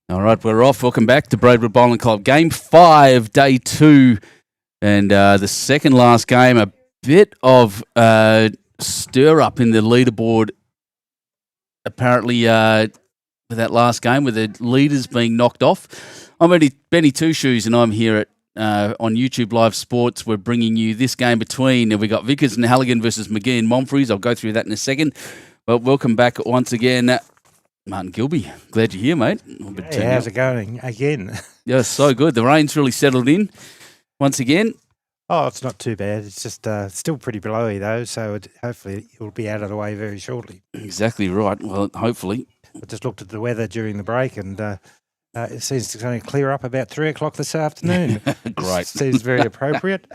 All right, we're off. Welcome back to Braidwood Bowling Club. Game 5, day 2, and the second last game. A bit of stir up in the leaderboard, apparently, with that last game, with the leaders being knocked off. I'm Benny Two Shoes, and I'm here at on YouTube Live Sports. We're bringing you this game between, and we got Vickers and Halligan versus McGee and Monfries. I'll go through that in a second. But welcome back once again, Martin Gilby. Glad you're here, mate. Hey, how's it going again? Yeah, so good. The rain's really settled in once again. Oh, it's not too bad. It's just still pretty blowy though, so hopefully it will be out of the way very shortly. Exactly right. Well, hopefully. I just looked at the weather during the break, and it seems it's going to clear up about 3 o'clock this afternoon. Great. Seems very appropriate.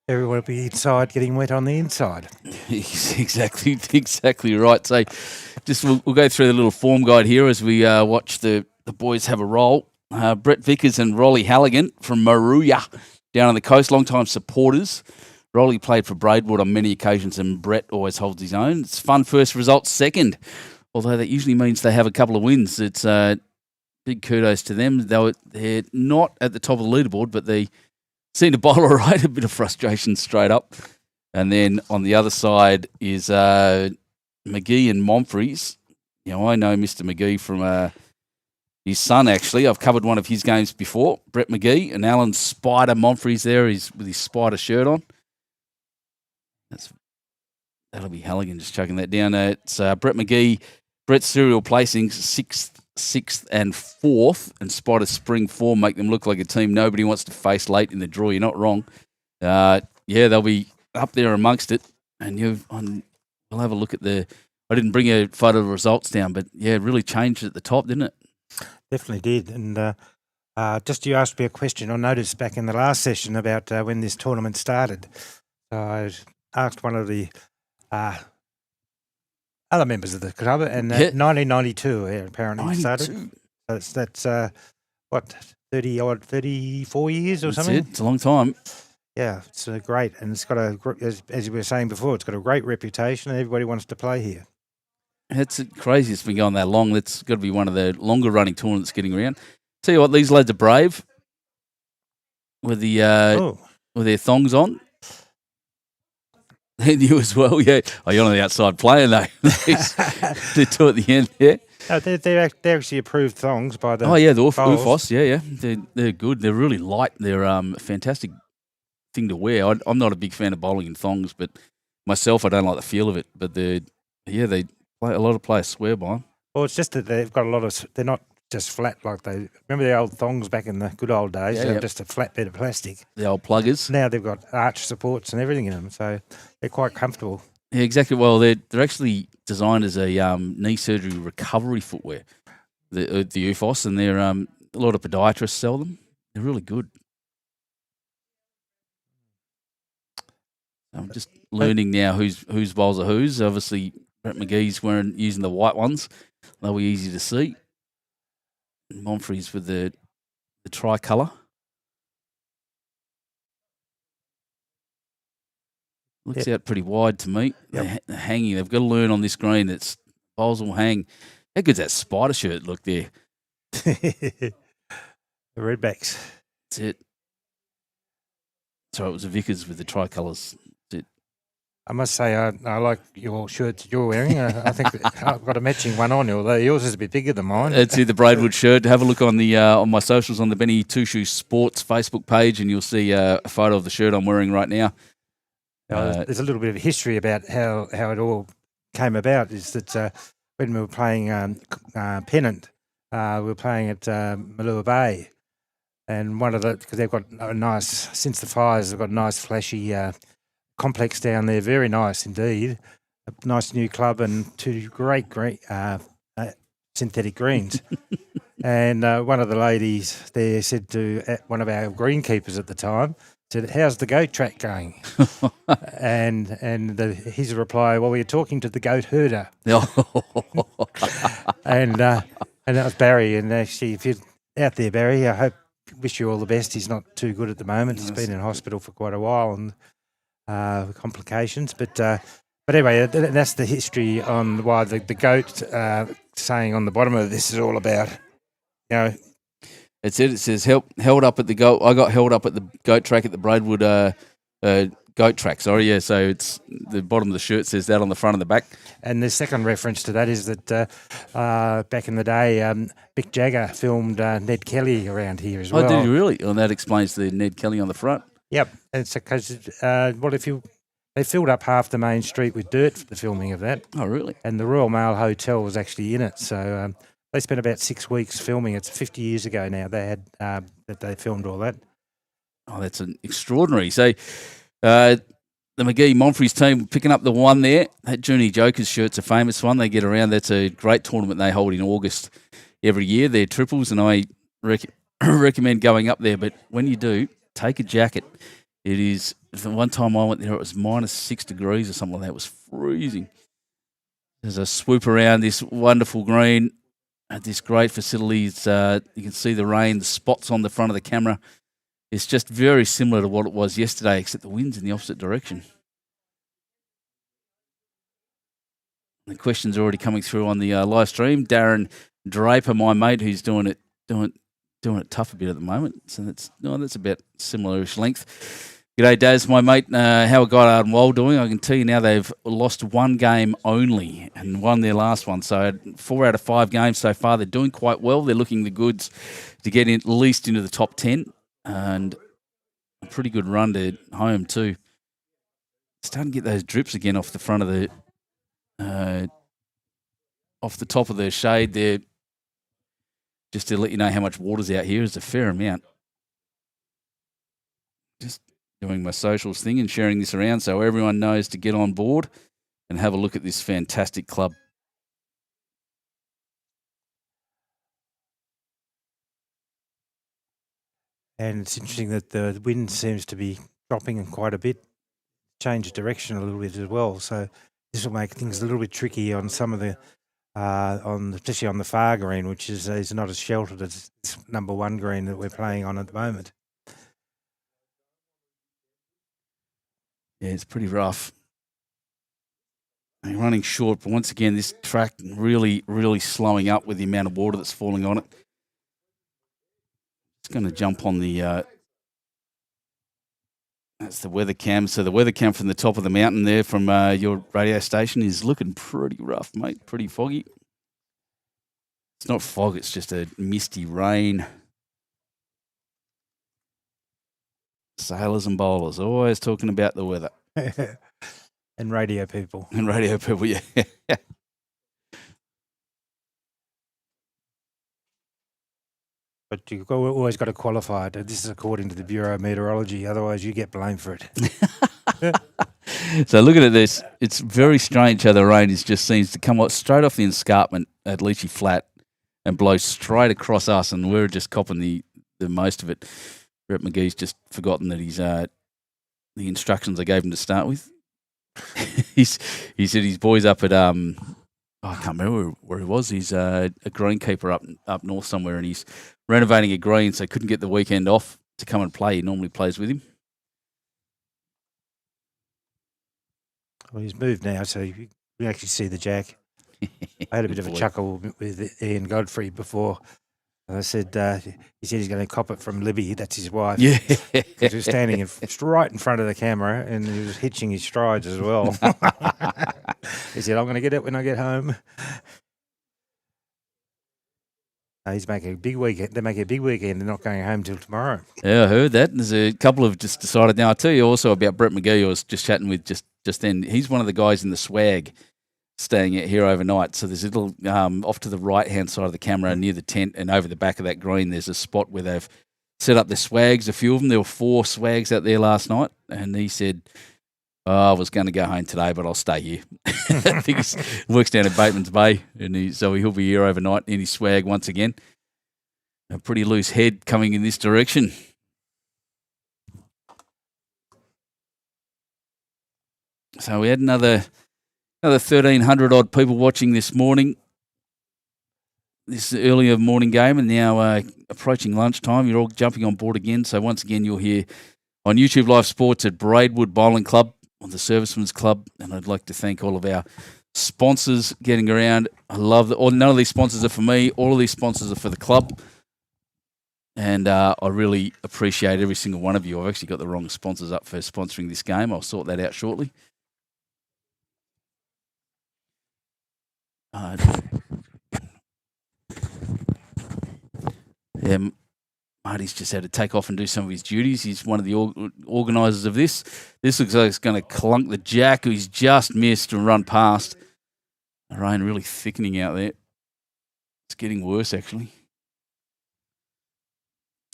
Everyone will be inside getting wet on the inside. Exactly right. So just we'll go through the little form guide here as we watch the boys have a roll. Brett Vickers and Rolly Halligan from Maruya down on the coast, long-time supporters. Rolly played for Braidwood on many occasions, and Brett always holds his own. It's fun first result second, although that usually means they have a couple of wins. It's big kudos to them. They're not at the top of the leaderboard, but they seem to bowl all right. A bit of frustration straight up. And then on the other side is McGee and Monfries. You know, I know Mr. McGee from his son, actually. I've covered one of his games before. Brett McGee and Alan Spider Monfries there. He's with his Spider shirt on. That'll be Halligan just chucking that down. It's Brett McGee. Brett's serial placings, 6th and 4th, and Spider's spring form make them look like a team nobody wants to face late in the draw. You're not wrong. Yeah, they'll be up there amongst it. And we'll have a look at I didn't bring a photo of the results down, but yeah, it really changed at the top, didn't it? Definitely did. And just you asked me a question. I noticed back in the last session about when this tournament started. So I asked one of the other members of the club, and 1992 apparently started. So that's what, 34 years or something? It's a long time. Yeah, it's great, and it's got as you were saying before, it's got a great reputation, and everybody wants to play here. It's crazy it's been going that long. That's got to be one of the longer running tournaments getting around. Tell you what, these lads are brave with with their thongs on. And you as well, yeah. Oh, you're on the outside playing though. They're two at the end, yeah. No, they're actually approved thongs by the. Oh yeah, the UFOS, yeah. They're good. They're really light. They're a fantastic thing to wear. I'm not a big fan of bowling in thongs, but myself, I don't like the feel of it. But a lot of players swear by them. Well, it's just that they've got a lot of. They're not just flat like they. Remember the old thongs back in the good old days? Yeah, they were just a flat bit of plastic. The old pluggers. Now they've got arch supports and everything in them, so they're quite comfortable. Yeah, exactly. Well, they're actually designed as a knee surgery recovery footwear. The UFOS, and they're a lot of podiatrists sell them. They're really good. I'm just learning now whose bowls are whose. Obviously, Brett McGee's using the white ones. They'll be easy to see. Monfries with the tricolour. Looks out pretty wide to me. Yep. They're hanging. They've got to learn on this green. It's bowls will hang. How good's that Spider shirt look there? The Redbacks. That's it. Sorry, it was the Vickers with the tricolours. That's it. I must say, I like your shirts you're wearing. I think I've got a matching one on, although yours is a bit bigger than mine. It's the Braidwood shirt. Have a look on the on my socials on the Benny Two Shoes Sports Facebook page, and you'll see a photo of the shirt I'm wearing right now. There's a little bit of history about how it all came about. Is that when we were playing Pennant, we were playing at Malua Bay, and because they've got a nice, since the fires, they've got a nice flashy complex down there, very nice indeed. A nice new club and two great synthetic greens. And one of the ladies there said to one of our greenkeepers at the time, said, "How's the goat track going?" and his reply, "Well, we're talking to the goat herder." And that was Barry. And actually, if you're out there, Barry, I wish you all the best. He's not too good at the moment. He's been in hospital for quite a while and complications. But anyway, that's the history on why the goat saying on the bottom of this is all about. It's it. It says held up at the goat. I got held up at the goat track at the Braidwood goat track. Sorry, yeah. So it's the bottom of the shirt says that on the front and the back. And the second reference to that is that back in the day, Mick Jagger filmed Ned Kelly around here as well. Oh, did he really? And that explains the Ned Kelly on the front. Yep. And it's because they filled up half the main street with dirt for the filming of that. Oh, really? And the Royal Mail Hotel was actually in it. So they spent about 6 weeks filming. It's 50 years ago now. They had that they filmed all that. Oh, that's an extraordinary. So the McGee Monfries team picking up the one there. That Junie Jokers shirt's a famous one. They get around. That's a great tournament they hold in August every year. They're triples, and I recommend going up there. But when you do, take a jacket. It is, the one time I went there, it was -6 degrees or something like that. It was freezing. There's a swoop around this wonderful green at this great facility. It's, you can see the rain, the spots on the front of the camera. It's just very similar to what it was yesterday, except the wind's in the opposite direction. The questions are already coming through on the live stream. Darren Draper, my mate, who's doing it tough a bit at the moment. So that's about similar-ish length. G'day, Daz, my mate. How are Goddard and Wold doing? I can tell you now they've lost one game only and won their last one. So 4 out of 5 games so far. They're doing quite well. They're looking the goods to get in, at least into the top 10. And a pretty good run to home too. Starting to get those drips again off the front of the, off the top of the shade there. Just to let you know how much water's out here, is a fair amount. Just doing my socials thing and sharing this around so everyone knows to get on board and have a look at this fantastic club. And it's interesting that the wind seems to be dropping quite a bit, change direction a little bit as well. So this will make things a little bit tricky on some of the, especially on the far green, which is not as sheltered as this number 1 green that we're playing on at the moment. Yeah, it's pretty rough. And running short, but once again, this track really, really slowing up with the amount of water that's falling on it. It's going to jump on the, that's the weather cam. So the weather cam from the top of the mountain there from your radio station is looking pretty rough, mate. Pretty foggy. It's not fog, it's just a misty rain. Sailors and bowlers, always talking about the weather. And radio people. And radio people, yeah. But you've always got to qualify it. This is according to the Bureau of Meteorology. Otherwise, you get blamed for it. So looking at this, it's very strange how the rain just seems to come straight off the escarpment at Leachy Flat and blow straight across us, and we're just copping the most of it. Brett McGee's just forgotten that he's the instructions I gave him to start with. He said his boys up at I can't remember where he was. He's a greenkeeper up north somewhere, and he's renovating a green, so couldn't get the weekend off to come and play. He normally plays with him. Well, he's moved now, so you actually see the jack. I had a bit of a chuckle with Ian Godfrey before. I said, he said he's going to cop it from Libby. That's his wife. Yeah. He was standing right in front of the camera, and he was hitching his strides as well. He said, I'm going to get it when I get home. He's making a big weekend. They're making a big weekend. They're not going home till tomorrow. Yeah, I heard that. There's a couple have just decided now. I'll tell you also about Brett McGee. I was just chatting with just then. He's one of the guys in the swag staying out here overnight. So there's a little off to the right-hand side of the camera near the tent and over the back of that green, there's a spot where they've set up the swags, a few of them. There were 4 swags out there last night. And he said, I was going to go home today, but I'll stay here. I think he works down at Bateman's Bay, and so he'll be here overnight in his swag once again. A pretty loose head coming in this direction. So we had another 1,300 odd people watching this morning. This earlier morning game, and now approaching lunchtime. You're all jumping on board again. So once again, you're here on YouTube Live Sports at Braidwood Bowling Club, on the Servicemen's Club, and I'd like to thank all of our sponsors getting around. I love that. None of these sponsors are for me. All of these sponsors are for the club. And I really appreciate every single one of you. I've actually got the wrong sponsors up for sponsoring this game. I'll sort that out shortly. Yeah, Marty's just had to take off and do some of his duties. He's one of the organisers of this. This looks like it's going to clunk the jack, who's just missed and run past. The rain really thickening out there. It's getting worse, actually.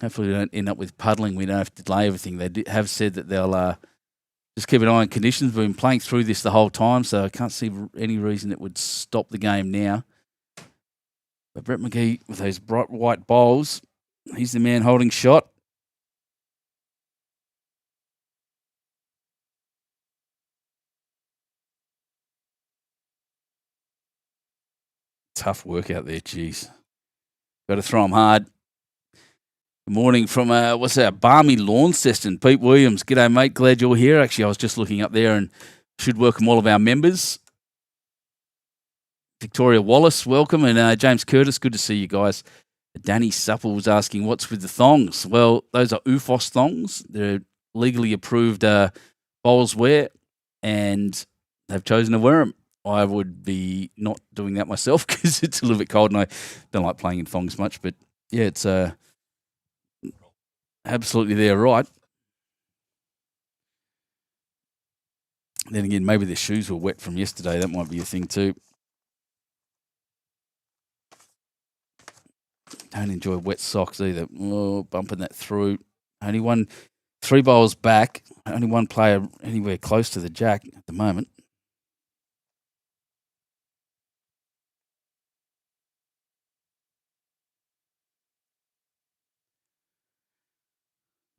Hopefully we don't end up with puddling. We don't have to delay everything. They have said that they'll just keep an eye on conditions. We've been playing through this the whole time, so I can't see any reason it would stop the game now. But Brett McGee with those bright white bowls, he's the man holding shot. Tough work out there, geez. Got to throw them hard. Good morning from, Barmy Launceston. Pete Williams. G'day, mate. Glad you're here. Actually, I was just looking up there and should welcome all of our members. Victoria Wallace, welcome. And James Curtis, good to see you guys. Danny Supple was asking, what's with the thongs? Well, those are UFOS thongs. They're legally approved bowls wear, and they've chosen to wear them. I would be not doing that myself because it's a little bit cold and I don't like playing in thongs much. But, yeah, it's absolutely they're right. Then again, maybe their shoes were wet from yesterday. That might be a thing too. Don't enjoy wet socks either. Oh, bumping that through. Only 3 bowls back. Only one player anywhere close to the jack at the moment.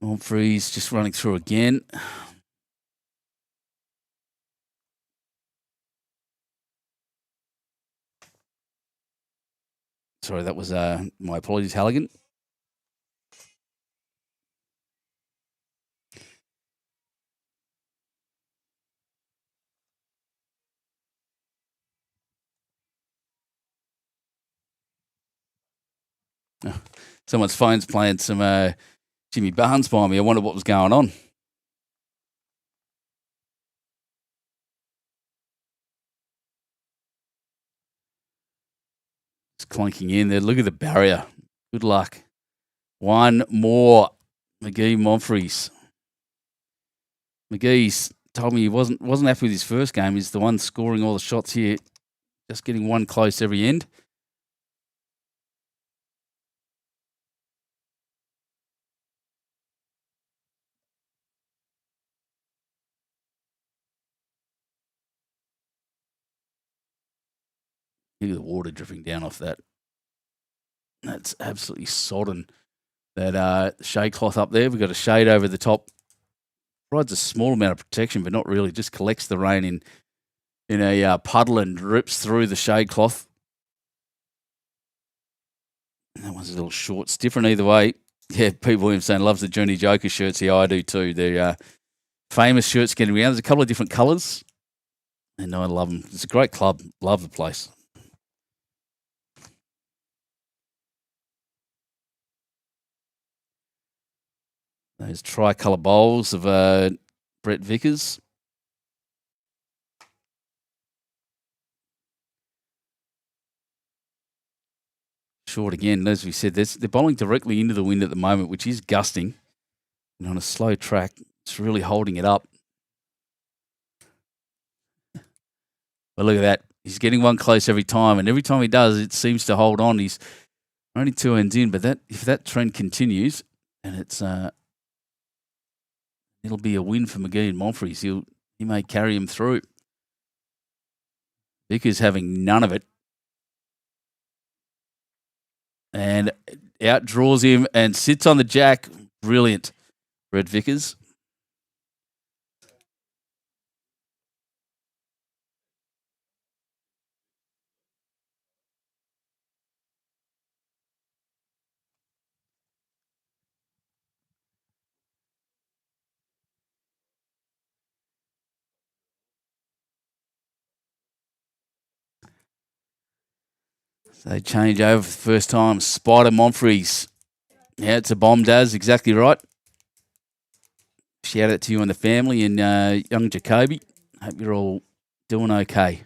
Humphreys just running through again. Sorry, that was my apologies, Halligan. Oh, someone's phone's playing some Jimmy Barnes by me. I wonder what was going on. Just clunking in there. Look at the barrier. Good luck. One more. McGee Momfries. McGee's told me he wasn't happy with his first game. He's the one scoring all the shots here. Just getting one close every end. Look at the water dripping down off that. That's absolutely sodden. That shade cloth up there. We've got a shade over the top. Provides a small amount of protection, but not really. Just collects the rain in a puddle and drips through the shade cloth. That one's a little short. It's different either way. Yeah, Pete Williams saying loves the Journey Joker shirts. Yeah, I do too. They're famous shirts getting around. There's a couple of different colours, and I love them. It's a great club. Love the place. Those tricolour bowls of Brett Vickers. Short again, as we said, they're bowling directly into the wind at the moment, which is gusting. And on a slow track, it's really holding it up. But look at that. He's getting one close every time, and every time he does, it seems to hold on. He's only 2 ends in, but if that trend continues, and it'll be a win for McGee and Momfries. He may carry him through. Vickers having none of it. And outdraws him and sits on the jack. Brilliant, Brett Vickers. So they change over for the first time. Spider Momfries Yeah, it's a bomb, Daz. Exactly right. Shout out to you and the family and young Jacoby. Hope you're all doing okay.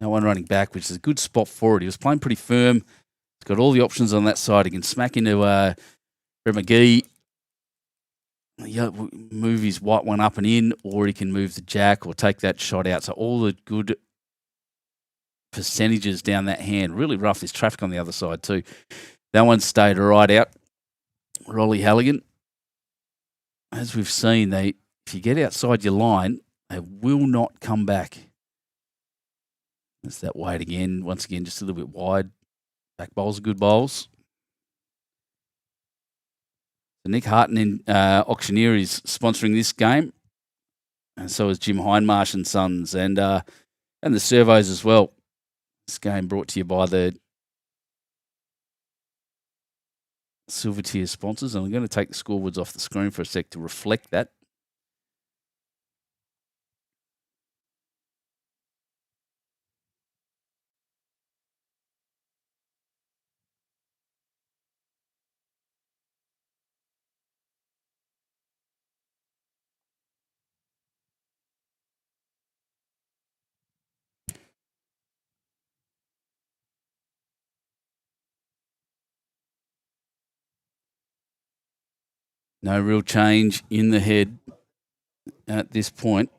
No one running back, which is a good spot for it. He was playing pretty firm. He's got all the options on that side. He can smack into Brett McGee. Move his white one up and in, or he can move the jack or take that shot out. So all the good percentages down that hand. Really rough. There's traffic on the other side too. That one stayed right out. Rolly Halligan. As we've seen, if you get outside your line, they will not come back. That's that weight again. Once again, just a little bit wide. Back bowls are good bowls. So Nick Harton in Auctioneer is sponsoring this game. And so is Jim Hindmarsh and Sons and the servos as well. This game brought to you by the Silver Tier sponsors. And I'm going to take the scoreboards off the screen for a sec to reflect that. No real change in the head at this point.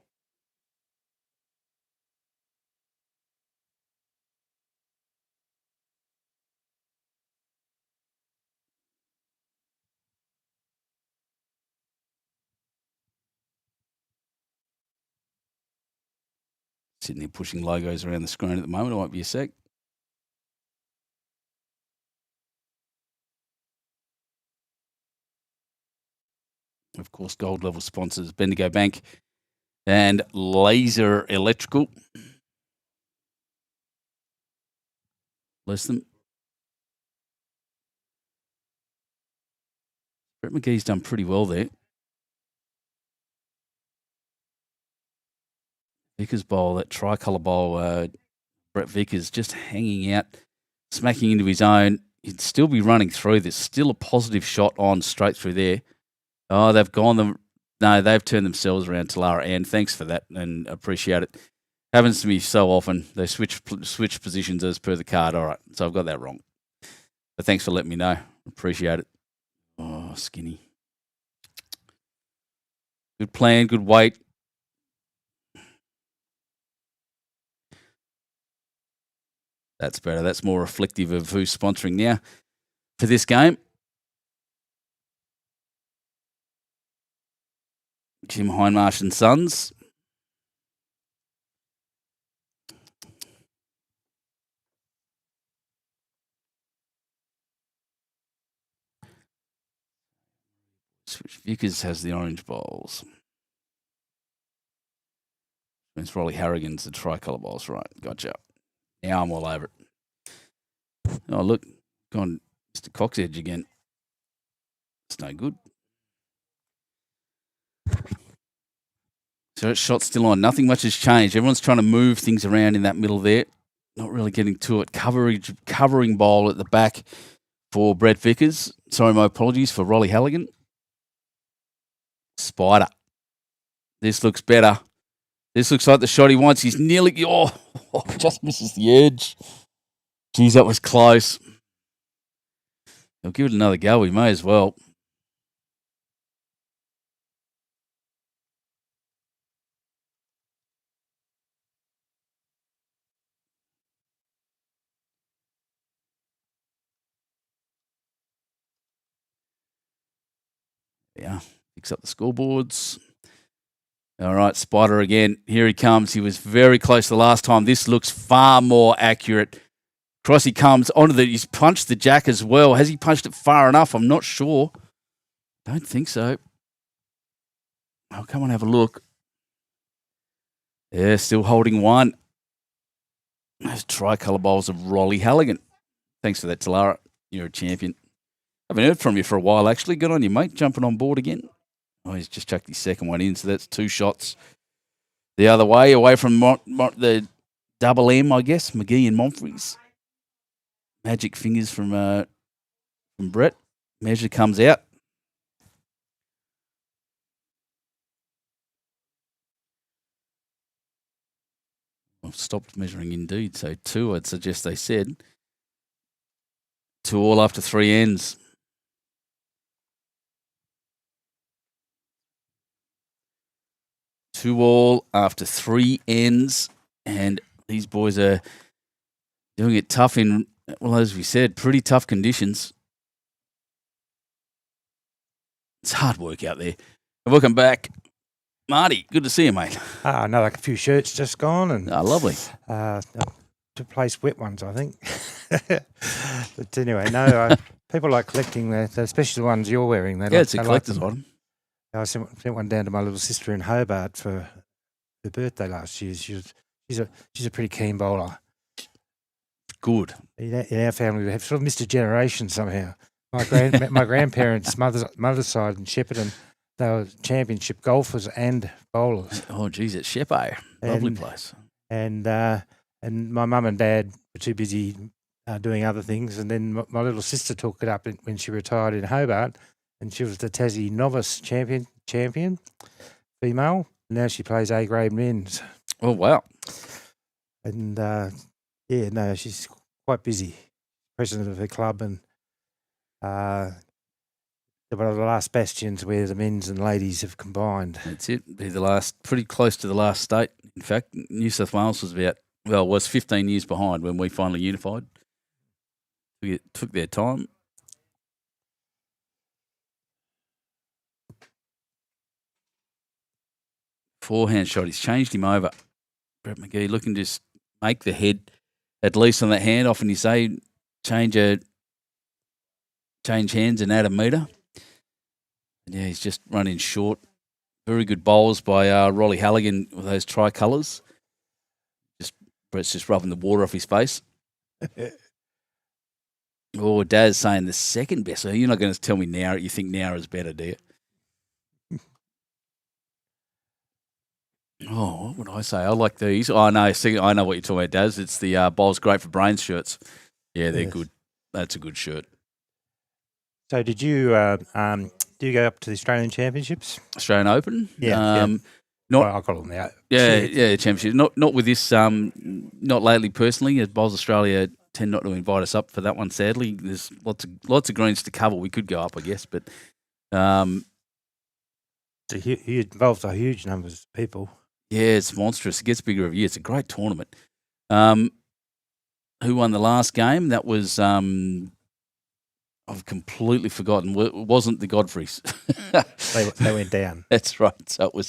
Sitting there pushing logos around the screen at the moment. It might be a sec. Of course, gold level sponsors, Bendigo Bank and Laser Electrical. Bless them. Brett McGee's done pretty well there. Vickers bowl, that tricolour bowl, Brett Vickers just hanging out, smacking into his own. He'd still be running through. There's still a positive shot on straight through there. Oh, they've gone. No, they've turned themselves around, Talara, and thanks for that, and appreciate it. Happens to me so often. They switch positions as per the card. All right, so I've got that wrong. But thanks for letting me know. Appreciate it. Oh, skinny. Good plan, good weight. That's better. That's more reflective of who's sponsoring now for this game. Jim Hindmarsh and Sons. Vickers has the orange bowls. It's Rolly Harrigan's the tricolour bowls. Right, gotcha. Now I'm all over it. Oh, look. Gone Mr. Cox Edge again. It's no good. So shot's still on. Nothing much has changed. Everyone's trying to move things around in that middle there. Not really getting to it. Covering bowl at the back for Brett Vickers. Sorry, my apologies for Rolly Halligan. Spider. This looks better. This looks like the shot he wants. He's nearly... just misses the edge. Geez, that was close. He'll give it another go. We may as well. Yeah, picks up the scoreboards. All right, Spider again. Here he comes. He was very close the last time. This looks far more accurate. Cross he comes onto he's punched the jack as well. Has he punched it far enough? I'm not sure. Don't think so. Oh, come on, have a look. Yeah, still holding one. Those tricolour bowls of Rolly Halligan. Thanks for that, Talara. You're a champion. Haven't heard from you for a while, actually. Good on you, mate. Jumping on board again. Oh, he's just chucked his second one in, so that's 2 shots the other way, away from the double M, I guess, McGee and Monfries. Magic fingers from Brett. Measure comes out. I've stopped measuring indeed, so 2, I'd suggest they said. 2 all after 3 ends. Two all after 3 ends, and these boys are doing it tough in, well, as we said, pretty tough conditions. It's hard work out there. And welcome back, Marty. Good to see you, mate. I know, like a few shirts just gone, and Lovely. To place wet ones, I think. But anyway, no, people like collecting especially the ones you're wearing. It's a collector's item. I sent one down to my little sister in Hobart for her birthday last year. She's a pretty keen bowler. Good. In our family, we have sort of missed a generation somehow. My grandparents' mother's side in Shepparton, they were championship golfers and bowlers. Oh, geez, it's Sheppo. Lovely place. And my mum and dad were too busy doing other things, and then my little sister took it up when she retired in Hobart. And she was the Tassie novice champion, female. Now she plays A-grade men's. Oh, wow. And, she's quite busy. President of her club, and one of the last bastions where the men's and ladies have combined. That's it. They're pretty close to the last state. In fact, New South Wales was 15 years behind when we finally unified. It took their time. Forehand shot. He's changed him over. Brett McGee looking to just make the head at least on that hand. Often you say change hands and add a metre. Yeah, he's just running short. Very good bowls by Rolly Halligan with those tricolours. Brett's just rubbing the water off his face. Daz saying the second best. So you're not going to tell me now you think now is better, do you? Oh, what would I say? I like these. Oh, no, I know what you're talking about, Daz. It's the Bowls Great for Brains shirts. Yeah, they're good. That's a good shirt. So did you do you go up to the Australian Championships? Australian Open? Yeah. I call them out. Yeah, championships. Not with this. Not lately, personally. As Bowls Australia tend not to invite us up for that one. Sadly, there's lots of greens to cover. We could go up, I guess, but it involves a huge numbers of people. Yeah, it's monstrous. It gets bigger every year. It's a great tournament. Who won the last game? That was I've completely forgotten. It wasn't the Godfreys. They went down. That's right. So it was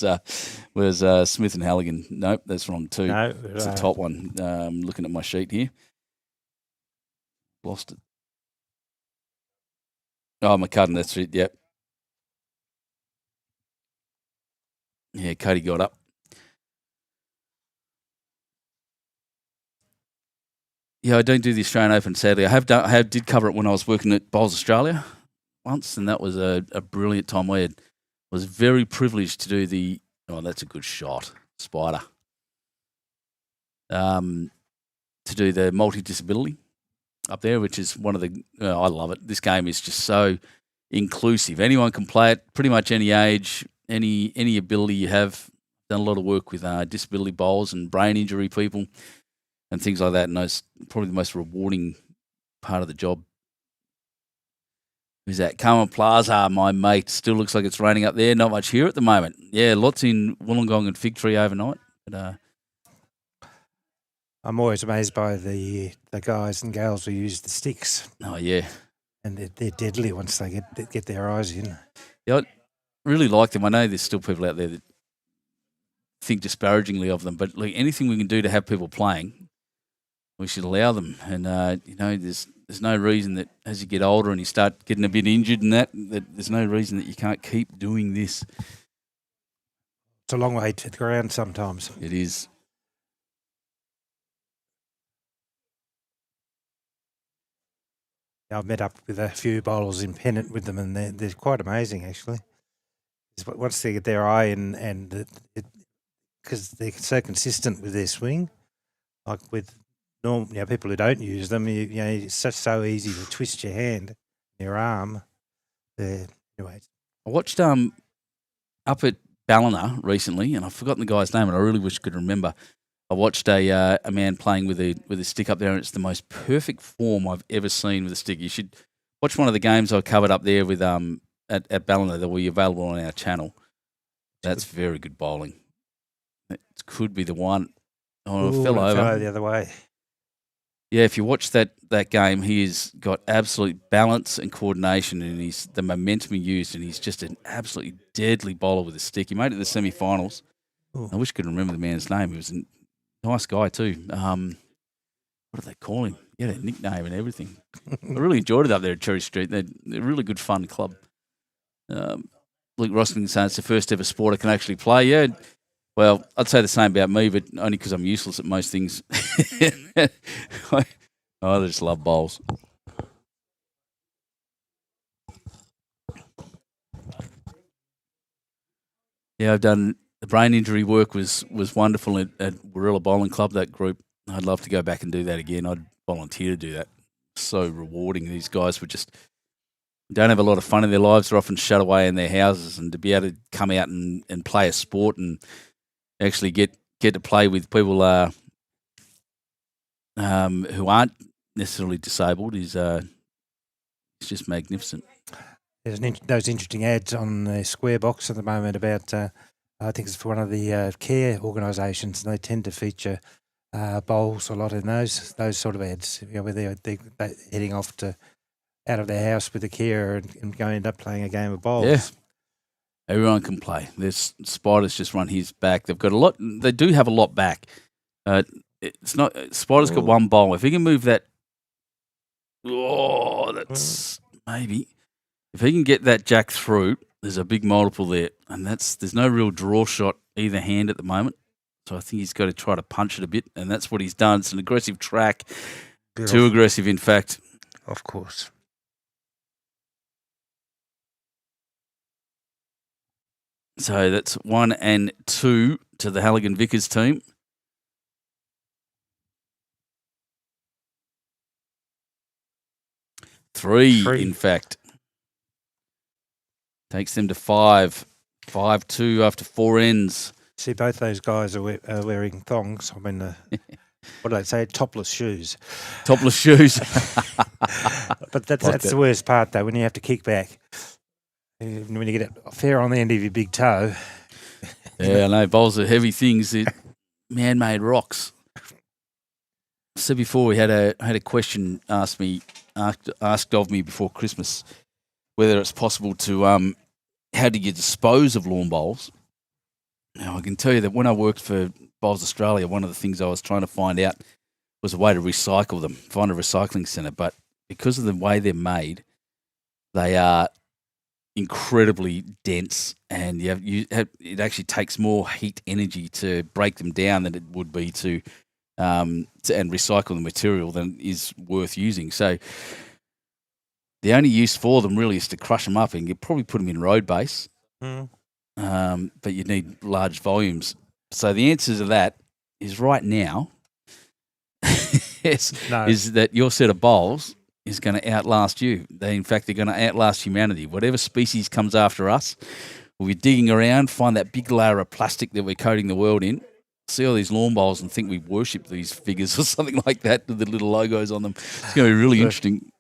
Smith and Halligan. Nope, that's wrong too. No, it's the top one. Looking at my sheet here. Lost it. Oh, McCudden, that's it, yep. Yeah, Cody got up. Yeah, I don't do the Australian Open, sadly. I did cover it when I was working at Bowls Australia once, and that was a brilliant time. I was very privileged to do the. Oh, that's a good shot, Spider. To do the multi-disability up there, which is one of the. I love it. This game is just so inclusive. Anyone can play it. Pretty much any age, any ability you have. Done a lot of work with disability bowls and brain injury people. And things like that, and that's probably the most rewarding part of the job. Who's that? Carmen Plaza, my mate. Still looks like it's raining up there. Not much here at the moment. Yeah, lots in Wollongong and Fig Tree overnight. But I'm always amazed by the guys and gals who use the sticks. Oh yeah, and they're deadly once they get their eyes in. Yeah, I really like them. I know there's still people out there that think disparagingly of them, but like anything we can do to have people playing, we should allow them. And, there's no reason that as you get older and you start getting a bit injured and that there's no reason that you can't keep doing this. It's a long way to the ground sometimes. It is. I've met up with a few bowlers in Pennant with them, and they're quite amazing, actually. Once they get their eye and it because they're so consistent with their swing. Like with people who don't use them, it's so easy to twist your hand, your arm. Anyway, I watched up at Ballina recently, and I've forgotten the guy's name, and I really wish I could remember. I watched a man playing with a stick up there, and it's the most perfect form I've ever seen with a stick. You should watch one of the games I covered up there with at Ballina that will be available on our channel. That's very good bowling. It could be the one. Oh, it fell over the other way. Yeah, if you watch that game, he's got absolute balance and coordination, and the momentum he used, and he's just an absolutely deadly bowler with a stick. He made it to the semi-finals. Ooh. I wish I could remember the man's name. He was a nice guy too. What do they call him? He had a nickname and everything. I really enjoyed it up there at Cherry Street. They're a really good fun club. Luke Rosling saying it's the first ever sport I can actually play. Yeah. Well, I'd say the same about me, but only because I'm useless at most things. I just love bowls. Yeah, I've done the brain injury work was wonderful at Warilla Bowling Club, that group. I'd love to go back and do that again. I'd volunteer to do that. So rewarding. These guys don't have a lot of fun in their lives. They're often shut away in their houses, and to be able to come out and play a sport and actually get to play with people who aren't necessarily disabled is just magnificent. There's those interesting ads on the Square Box at the moment about I think it's for one of the care organisations, and they tend to feature bowls a lot in those sort of ads, where they're heading off out of their house with a carer and going end up playing a game of bowls. Yeah. Everyone can play. There's Spider's just run his back. They've got a lot. They do have a lot back. It's not Spider's got one bowl. If he can move that, that's maybe. If he can get that jack through, there's a big multiple there, and there's no real draw shot either hand at the moment. So I think he's got to try to punch it a bit, and that's what he's done. It's an aggressive track, too aggressive, in fact. Of course. So that's 1 and 2 to the Halligan Vickers team. Three, in fact. Takes them to 5. 5-2 after 4 ends. See, both those guys are wearing thongs. I mean, what do they say? Topless shoes. Topless shoes. But that's the worst part, though, when you have to kick back. When you get it fair on the end of your big toe. Yeah, I know. Bowls are heavy things. Man-made rocks. I said before, we had a question asked of me before Christmas, whether it's possible to how do you dispose of lawn bowls. Now, I can tell you that when I worked for Bowls Australia, one of the things I was trying to find out was a way to recycle them, find a recycling centre. But because of the way they're made, they are incredibly dense, and it actually takes more heat energy to break them down than it would be to and recycle the material than is worth using. So the only use for them really is to crush them up, and you probably put them in road base, but you need large volumes. So the answer to that is right now is that your set of bowls is going to outlast you. In fact, they're going to outlast humanity. Whatever species comes after us, we'll be digging around, find that big layer of plastic that we're coating the world in, see all these lawn bowls and think we worship these figures or something like that with the little logos on them. It's going to be really interesting.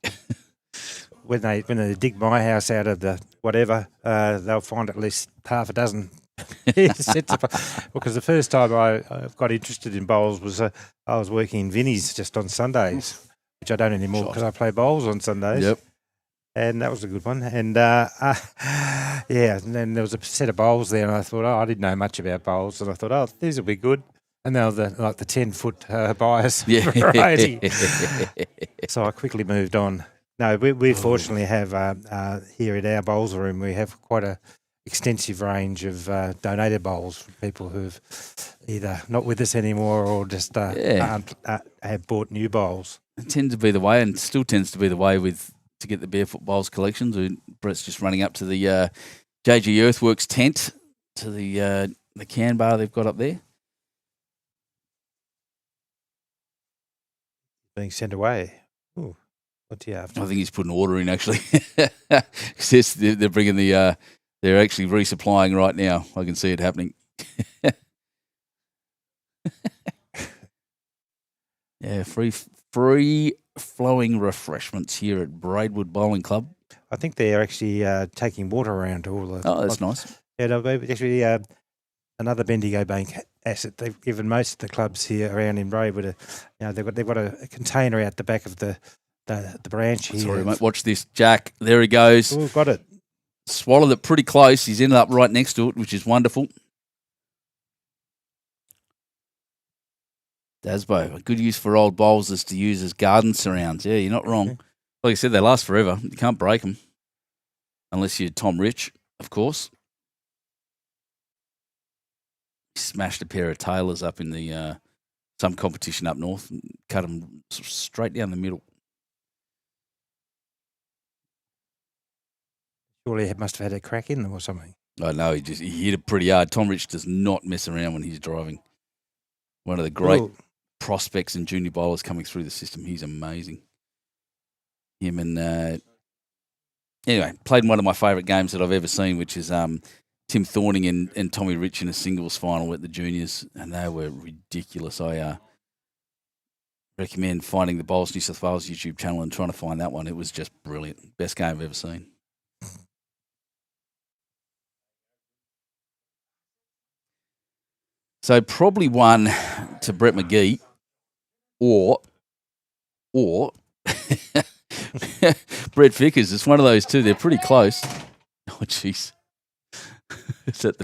When they dig my house out of the whatever, they'll find at least half a dozen sets of, because the first time I got interested in bowls was I was working in Vinnie's just on Sundays, which I don't anymore because I play bowls on Sundays. Yep. And that was a good one. And and then there was a set of bowls there, and I thought, I didn't know much about bowls, and I thought, these will be good. And they were the 10-foot bias variety. So I quickly moved on. No, we fortunately have here at our bowls room, we have quite a extensive range of donated bowls from people who've either not with us anymore or just have bought new bowls. It tends to be the way, and still tends to be the way to get the Barefoot Bowls collections. Brett's just running up to the JG Earthworks tent, to the can bar they've got up there. being sent away. Ooh, what's he after? I think he's put an order in, actually. Says they're bringing the, they're actually resupplying right now. I can see it happening. Yeah, free flowing refreshments here at Braidwood Bowling Club. I think they're actually taking water around to all the. Oh, that's nice. Yeah, no, actually another Bendigo Bank asset. They've given most of the clubs here around in Braidwood. They've got a container out the back of the branch here. Sorry, mate. Watch this, Jack. There he goes. Oh, got it. Swallowed it pretty close. He's ended up right next to it, which is wonderful. Dasbo, a good use for old bowls is to use as garden surrounds. Yeah, you're not wrong. Okay. Like I said, they last forever. You can't break them. Unless you're Tom Rich, of course. He smashed a pair of tailors up in the some competition up north and cut them straight down the middle. Surely he must have had a crack in them or something. I know, he hit it pretty hard. Tom Rich does not mess around when he's driving. One of the great prospects and junior bowlers coming through the system. He's amazing. Him and anyway, played in one of my favourite games that I've ever seen, which is Tim Thorning and Tommy Rich in a singles final at the juniors, and they were ridiculous. I recommend finding the Bowls New South Wales YouTube channel and trying to find that one. It was just brilliant. Best game I've ever seen. So probably one to Brett McGee or Brett Vickers. It's one of those two. They're pretty close. Oh, jeez. Is that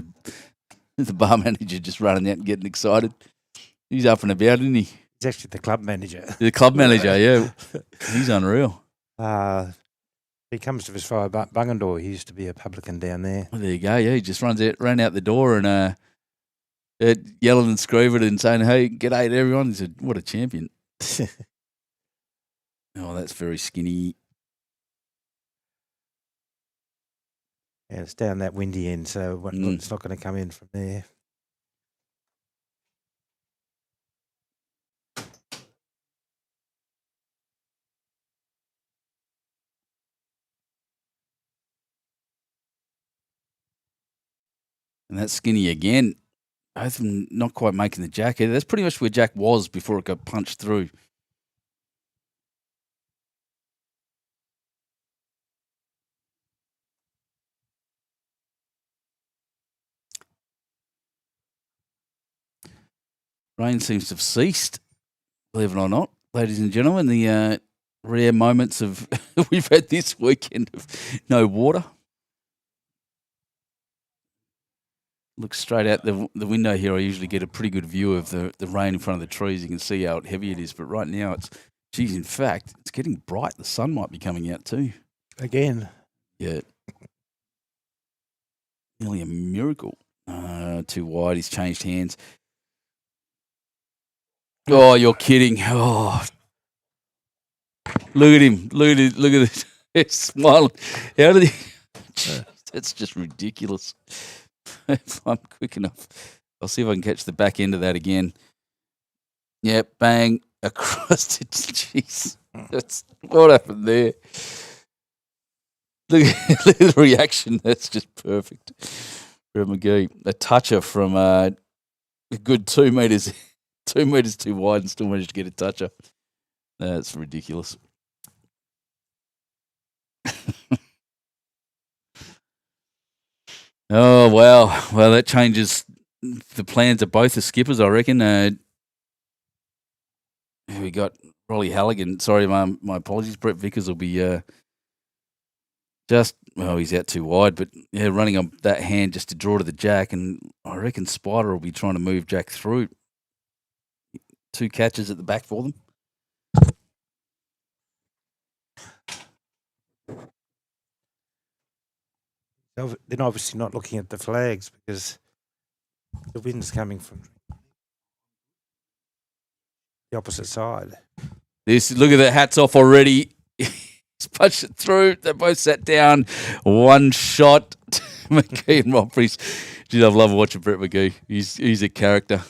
the bar manager just running out and getting excited? He's up and about, isn't he? He's actually the club manager. The club manager, yeah. He's unreal. He comes to us via Bungendore. He used to be a publican down there. Well, there you go. Yeah, he just ran out the door and yelling and screaming and saying, "Hey, g'day to everyone." He said, "What a champion." Oh, that's very skinny. Yeah, it's down that windy end, so it's not going to come in from there. And that's skinny again. Both of them not quite making the jack. That's pretty much where Jack was before it got punched through. Rain seems to have ceased, believe it or not, ladies and gentlemen. The rare moments of we've had this weekend of no water. Look straight out the window here. I usually get a pretty good view of the rain in front of the trees. You can see how heavy it is. But right now, in fact, it's getting bright. The sun might be coming out too. Again. Yeah. Nearly a miracle. Too wide. He's changed hands. Oh, you're kidding. Oh. Look at him. Look at this. He's smiling. How did he? That's just ridiculous. If I'm quick enough, I'll see if I can catch the back end of that again. Yep, bang across it. Jeez, that's what happened there. Look at the reaction. That's just perfect. Brett McGee, a toucher from a good 2 meters, 2 meters too wide, and still managed to get a toucher. That's ridiculous. Oh, wow. Well, that changes the plans of both the skippers, I reckon. We got Rolly Halligan. Sorry, my apologies. Brett Vickers will be he's out too wide, but yeah, running on that hand just to draw to the jack, and I reckon Spider will be trying to move Jack through. 2 catches at the back for them. They're obviously not looking at the flags because the wind's coming from the opposite side. Look at that, hats off already. He's punched it through. They both sat down. One shot. McGee and Romfrey's. Geez, I love watching Brett McGee. He's a character.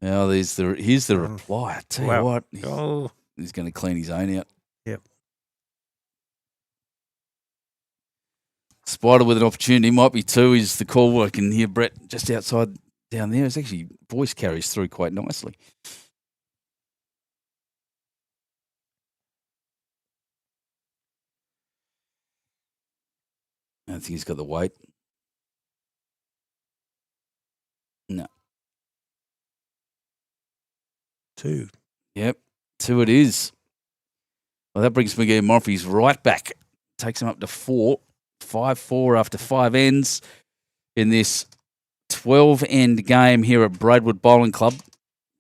Now here's the reply. I tell you what, he's going to clean his own out. Yep. Spider with an opportunity, might be two, is the call. I can hear Brett just outside down there. It's actually voice carries through quite nicely. I don't think he's got the weight. No. 2. Yep, 2 it is. Well, that brings McGee Murphy's right back. Takes him up to 4. 5-4 after 5 ends in this 12-end game here at Braidwood Bowling Club.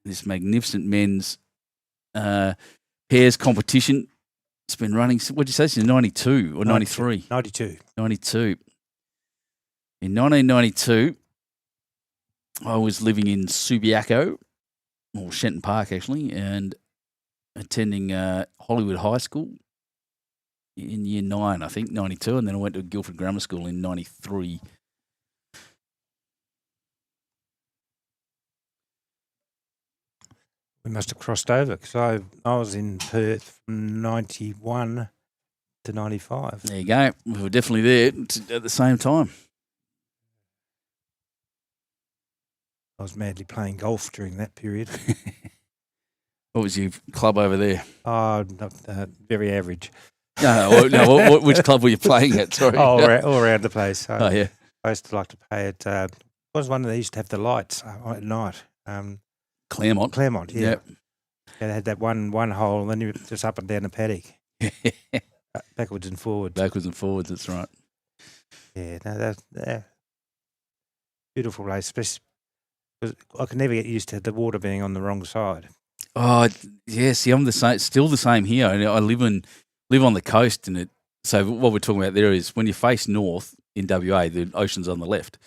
This magnificent men's pairs competition. It's been running, what did you say, since 92 or 93? 92. 92. In 1992, I was living in Subiaco, or Shenton Park actually, and attending Hollywood High School in year 9, I think, 92, and then I went to Guildford Grammar School in 93. We must have crossed over because I was in Perth from 91 to 95. There you go. We were definitely there at the same time. I was madly playing golf during that period. What was your club over there? Oh, not, very average. No, which club were you playing at? Sorry. All around the place. Oh, yeah. I used to like to play at, was one of they used to have the lights at night. Claremont, yeah. Yep. They had that one hole, and then you just up and down the paddock. Backwards and forwards. That's right. Yeah, no, that's beautiful place, especially because I can never get used to the water being on the wrong side. Oh, yeah, see, I'm the same, still the same here. I live on the coast, and so what we're talking about there is when you face north in WA, the ocean's on the left.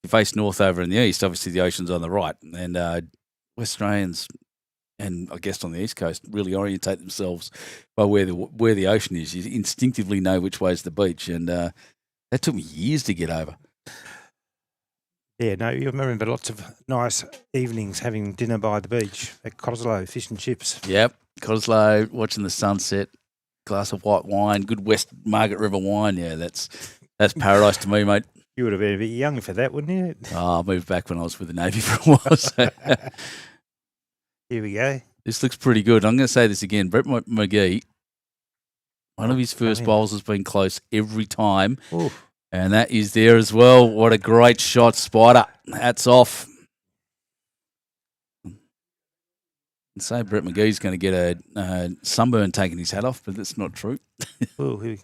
You face north over in the east, obviously the ocean's on the right. And West Australians, and I guess on the east coast, really orientate themselves by where the ocean is. You instinctively know which way's the beach, and that took me years to get over. Yeah, no, you remember lots of nice evenings having dinner by the beach at Cottesloe, fish and chips. Yep, Cottesloe, watching the sunset, glass of white wine, good West Margaret River wine. Yeah, that's paradise to me, mate. You would have been a bit young for that, wouldn't you? Oh, I moved back when I was with the Navy for a while. So. Here we go. This looks pretty good. I'm going to say this again. Brett McGee, one of his first bowls has been close every time. Ooh. And that is there as well. What a great shot, Spider. Hats off. And say Brett McGee's going to get a sunburn taking his hat off, but that's not true. Ooh,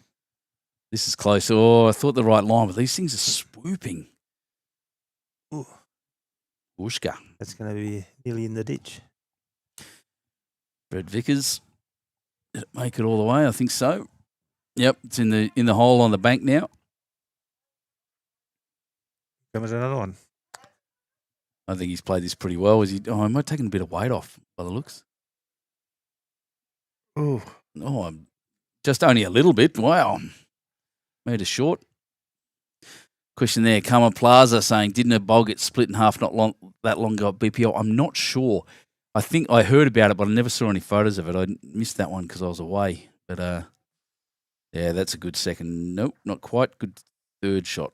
this is close. Oh, I thought the right line, but these things are swooping. Ooh. Whooshka. That's going to be nearly in the ditch. Brett Vickers. Did it make it all the way? I think so. Yep, it's in the hole on the bank now. Comes another one. I think he's played this pretty well. He might take a bit of weight off by the looks. Oh, I'm just only a little bit. Wow. Made a short. Question there. Karma Plaza saying, didn't a bowl get split in half that long ago at BPL? I'm not sure. I think I heard about it, but I never saw any photos of it. I missed that one because I was away. But, yeah, that's a good second. Nope, not quite. Good third shot.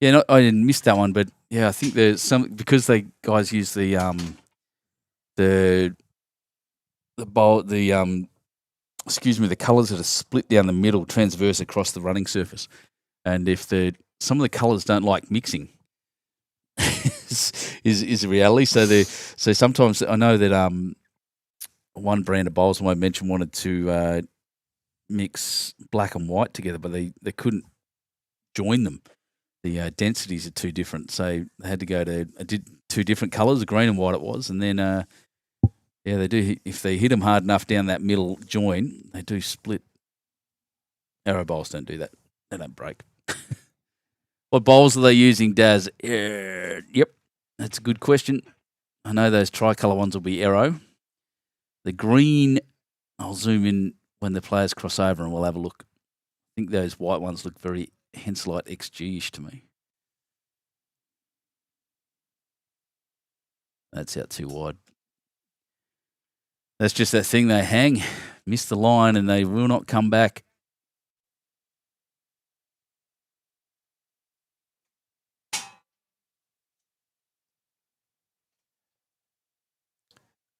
Yeah, I didn't miss that one, but yeah, I think there's some because they guys use the colours that are split down the middle, transverse across the running surface, and if some of the colours don't like mixing, is a reality. So sometimes I know that one brand of bowls I won't mention wanted to mix black and white together, but they couldn't join them. The densities are too different, so they had to go to two different colours, green and white it was, and then they do. If they hit them hard enough down that middle join, they do split. Arrow bowls don't do that; they don't break. What bowls are they using, Daz? Yep, that's a good question. I know those tricolour ones will be Arrow. The green, I'll zoom in when the players cross over, and we'll have a look. I think those white ones look very Henselite XG-ish to me. That's out too wide. That's just that thing. They hang, miss the line, and they will not come back.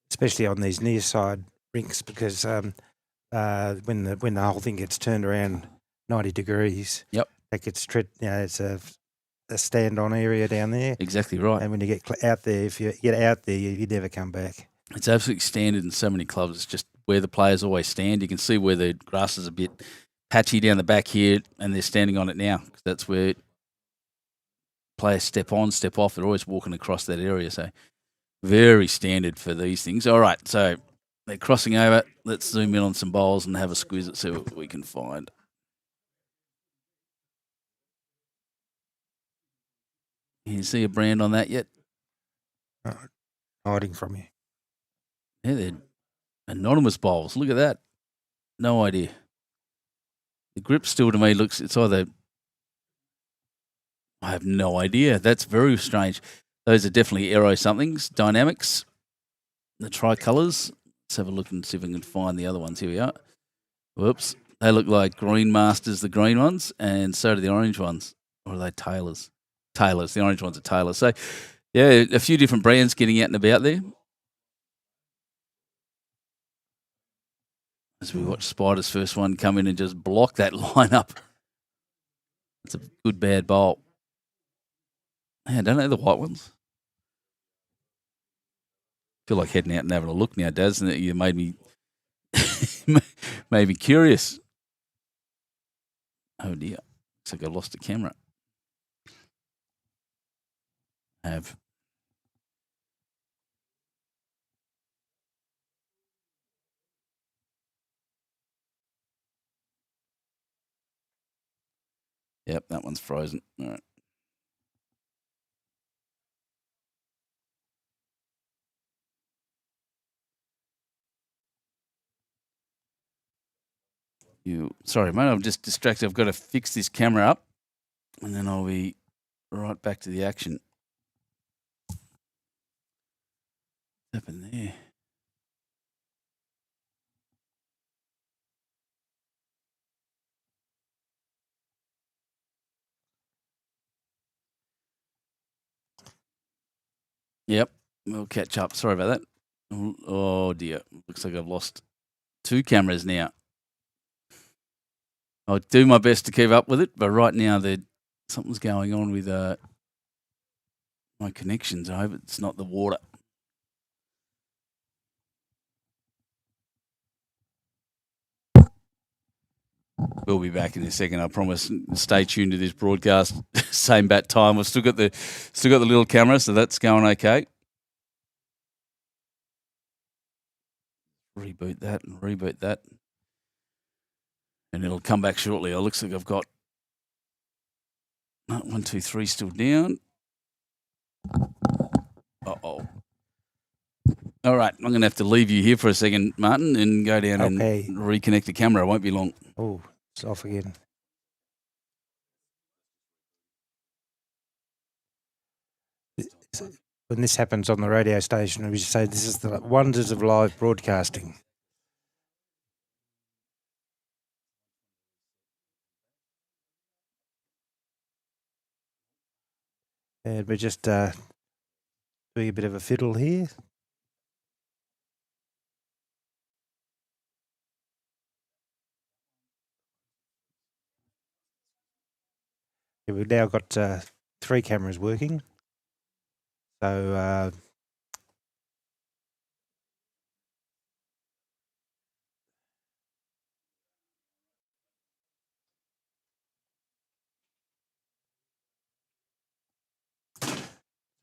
Especially on these near side rinks, because when the whole thing gets turned around 90 degrees, Yep, that gets it's a stand-on area down there. exactly right. And when you get out there, if you get out there, you never come back. It's absolutely standard in so many clubs. It's just where the players always stand. You can see where the grass is a bit patchy down the back here, and they're standing on it now. That's where players step on, step off. They're always walking across that area. So very standard for these things. All right, so they're crossing over. Let's zoom in on some bowls and have a squeeze at see what we can find. Can you see a brand on that yet? Hiding from you. Yeah, they're anonymous bowls. Look at that. No idea. The grip still to me looks, it's either, I have no idea. That's very strange. Those are definitely Aero somethings, Dynamics, the tricolours. Let's have a look and see if we can find the other ones. Here we are. Whoops. They look like Green Masters, the green ones, and so do the orange ones. Or are they Taylors? Taylors. The orange ones are Taylors. So, yeah, a few different brands getting out and about there. As we watch Spider's first one come in and just block that lineup. It's a good, bad bowl. Hey, I don't know the white ones. Feel like heading out and having a look now, doesn't it? You made me curious. Oh dear. Looks like I lost the camera. I have. Yep, that one's frozen. All right. Sorry, mate, I'm just distracted. I've got to fix this camera up, and then I'll be right back to the action. What's happened there? Yep, we'll catch up. Sorry about that. Oh dear, looks like I've lost 2 cameras now. I'll do my best to keep up with it, but right now something's going on with my connections. I hope it's not the water. We'll be back in a second, I promise. Stay tuned to this broadcast. Same bat time. We've still got the little camera, so that's going okay. Reboot that. And it'll come back shortly. It looks like I've got 1, 2, 3 still down. Uh-oh. All right, I'm going to have to leave you here for a second, Martin, and go down and reconnect the camera. It won't be long. Oh, it's off again. When this happens on the radio station, we just say this is the wonders of live broadcasting. And we're just doing a bit of a fiddle here. Yeah, we've now got 3 cameras working. So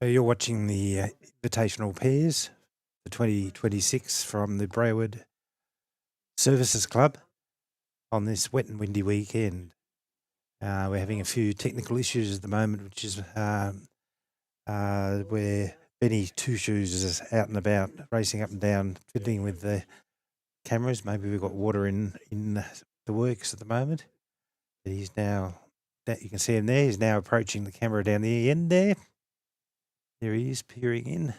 you're watching the invitational pairs for 2026 from the Braiwood Services Club on this wet and windy weekend. We're having a few technical issues at the moment, which is where Benny Two Shoes is out and about, racing up and down, fiddling with the cameras. Maybe we've got water in the works at the moment. But he's now, that you can see him there, he's now approaching the camera down the end there. There he is, peering in.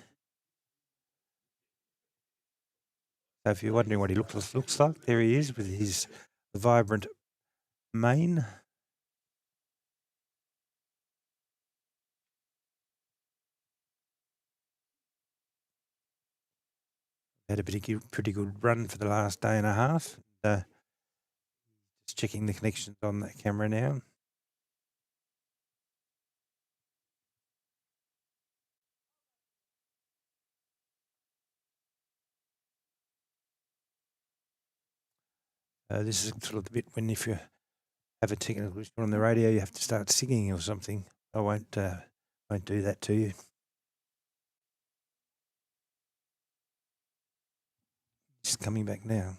So if you're wondering what he looks like, there he is with his vibrant mane. Had a pretty good run for the last day and a half. Just checking the connections on that camera now. This is sort of the bit when if you have a technical issue on the radio, you have to start singing or something. I won't do that to you. Just coming back now.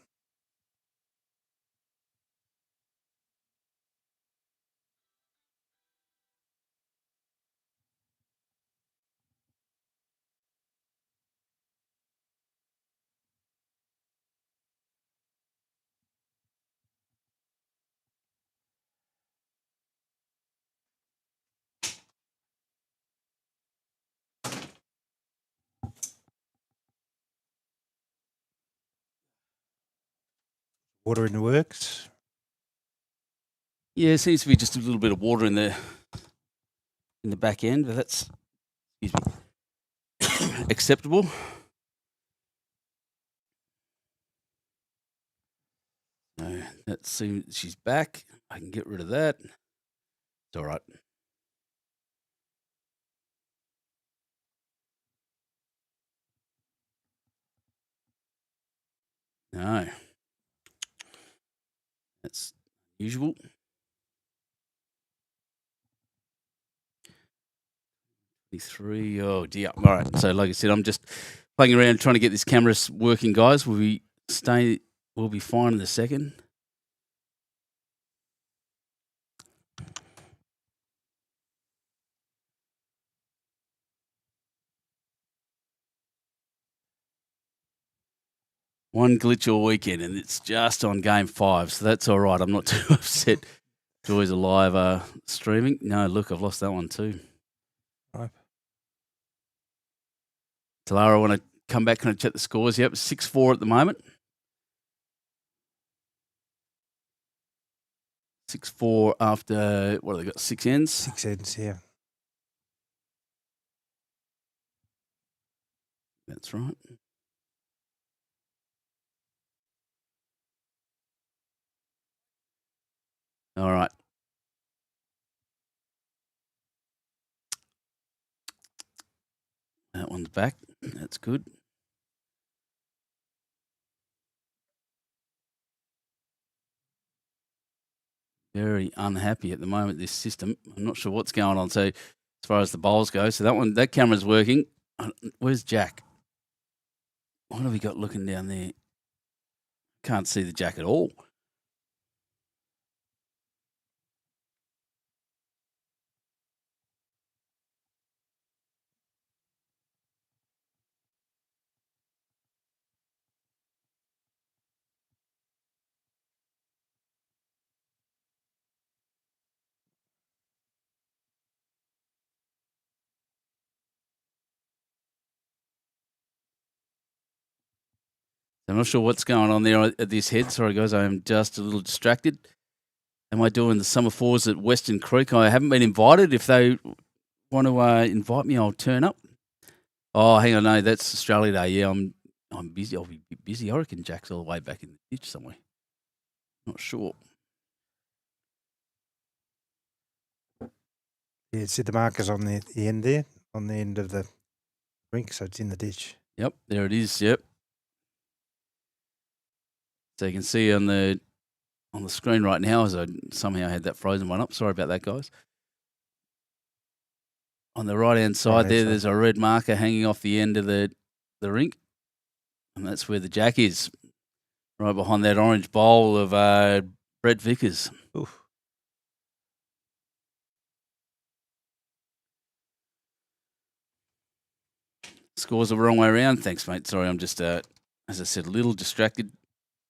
Water in the works. Yeah, seems to be just a little bit of water in the back end, but that's acceptable. So let's see, she's back. I can get rid of that. It's all right. No, that's usual. 3. Oh dear. All right. So like I said, I'm just playing around trying to get this camera working, guys. We'll be fine in a second. One glitch all weekend, and it's just on game 5, so that's all right. I'm not too upset. Joy's alive streaming. No, look, I've lost that one too. Right. Talara, I want to come back and check the scores. Yep, 6-4 at the moment. 6-4 after, what have they got, 6 ends? 6 ends, yeah. That's right. All right. That one's back. That's good. Very unhappy at the moment, this system. I'm not sure what's going on. So as far as the bowls go, so that camera's working. Where's Jack? What have we got looking down there? Can't see the Jack at all. I'm not sure what's going on there at this head. Sorry, guys, I am just a little distracted. Am I doing the Summer Fours at Western Creek? I haven't been invited. If they want to invite me, I'll turn up. Oh, hang on, no, that's Australia Day. Yeah, I'm busy. I'll be busy. I reckon Jack's all the way back in the ditch somewhere. Not sure. Yeah, see the markers on the end there, on the end of the rink, so it's in the ditch. Yep, there it is. Yep. So you can see on the screen right now, as I somehow had that frozen one up. Sorry about that, guys. On the right-hand side there's a red marker hanging off the end of the rink, and that's where the Jack is, right behind that orange bowl of Brett Vickers. Oof. Scores are the wrong way around. Thanks, mate. Sorry, I'm just, as I said, a little distracted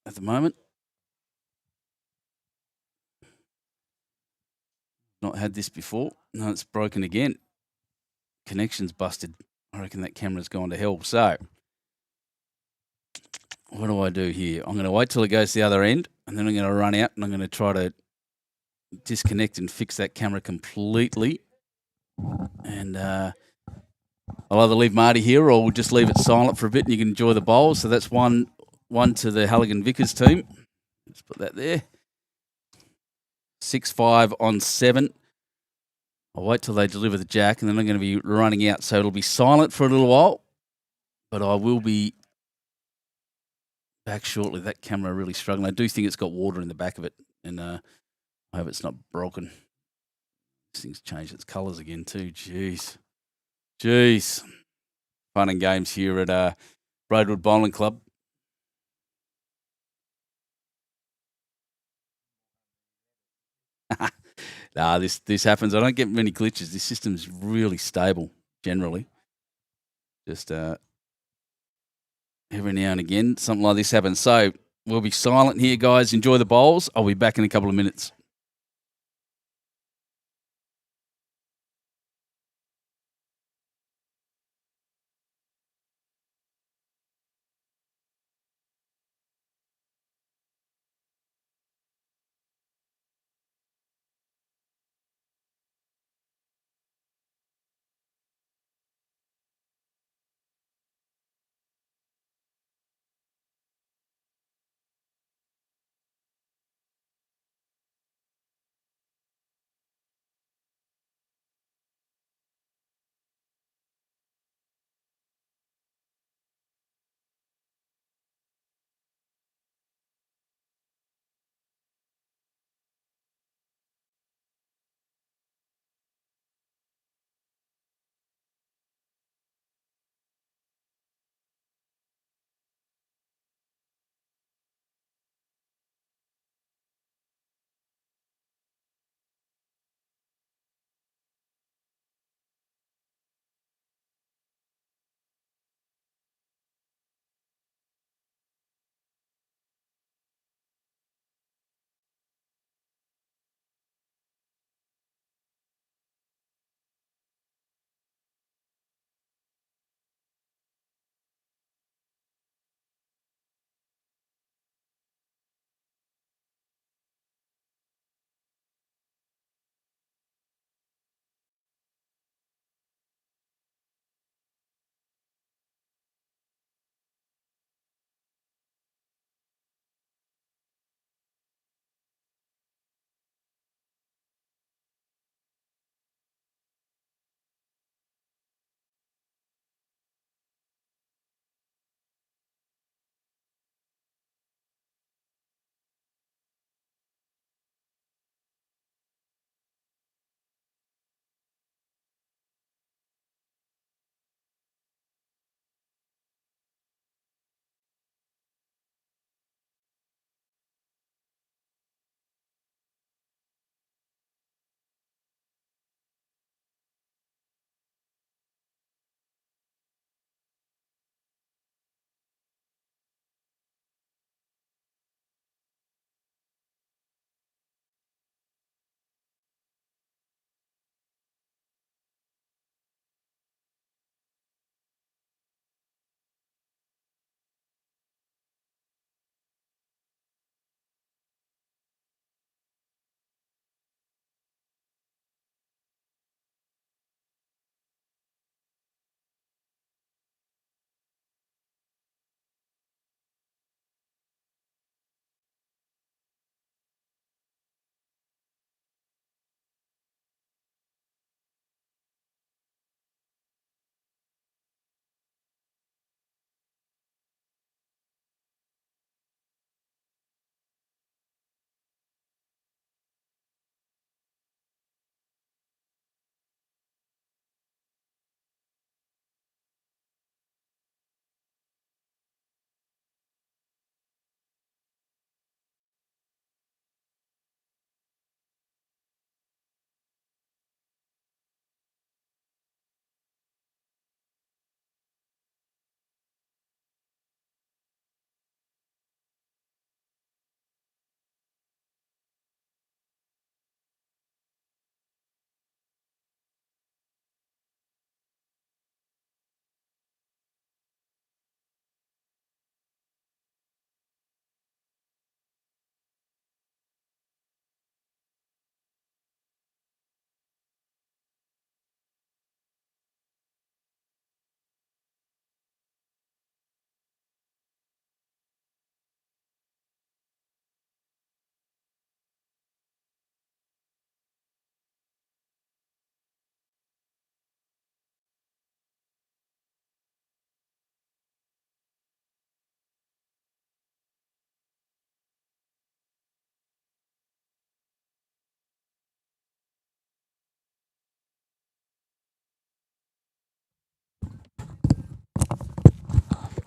at the moment. Not had this before. No, it's broken again. Connection's busted. I reckon that camera's gone to hell. So what do I do here? I'm going to wait till it goes to the other end, and then I'm going to run out, and I'm going to try to disconnect and fix that camera completely. And I'll either leave Marty here or we'll just leave it silent for a bit and you can enjoy the bowls. So that's one to the Halligan Vickers team. Let's put that there. 6-5 on 7. I'll wait till they deliver the jack and then I'm going to be running out. So it'll be silent for a little while, but I will be back shortly. That camera really struggling. I do think it's got water in the back of it, and I hope it's not broken. This thing's changed its colours again too. Jeez. Fun and games here at Braidwood Bowling Club. Nah, this happens. I don't get many glitches. This system's really stable generally. Just every now and again, something like this happens. So we'll be silent here, guys. Enjoy the bowls. I'll be back in a couple of minutes.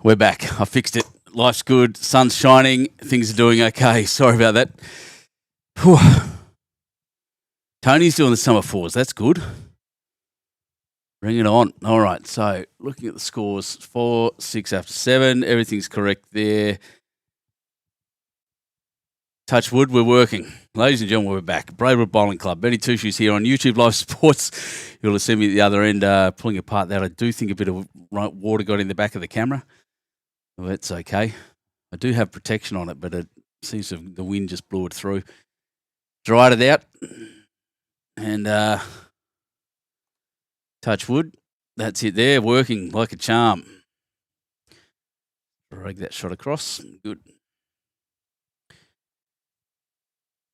We're back. I fixed it. Life's good. Sun's shining. Things are doing okay. Sorry about that. Whew. Tony's doing the summer fours. That's good. Bring it on. All right. So looking at the scores, 4, 6 after 7. Everything's correct there. Touch wood, we're working. Ladies and gentlemen, we're back. Braidwood Bowling Club. Benny Two Shoes here on YouTube Live Sports. You'll have seen me at the other end pulling apart that. I do think a bit of water got in the back of the camera. Well, that's okay. I do have protection on it, but it seems the wind just blew it through. Dried it out. And touch wood. That's it there, working like a charm. Drag that shot across. Good.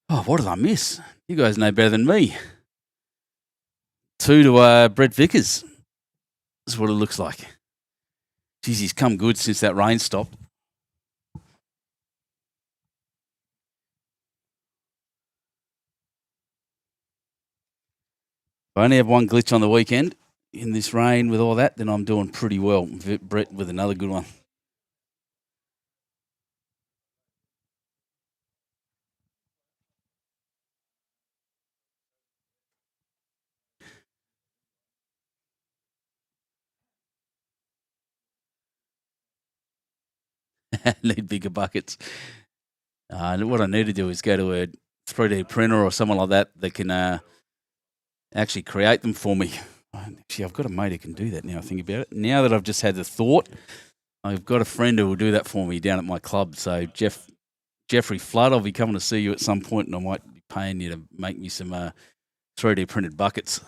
Oh, what did I miss? You guys know better than me. 2 to Brett Vickers. This is what it looks like. Geez, he's come good since that rain stopped. If I only have one glitch on the weekend in this rain with all that, then I'm doing pretty well. Brett with another good one. Need bigger buckets. What I need to do is go to a 3D printer or someone like that can actually create them for me. Actually, I've got a mate who can do that now I think about it. Now that I've just had the thought, I've got a friend who will do that for me down at my club. So Jeffrey Flood, I'll be coming to see you at some point, and I might be paying you to make me some 3D printed buckets.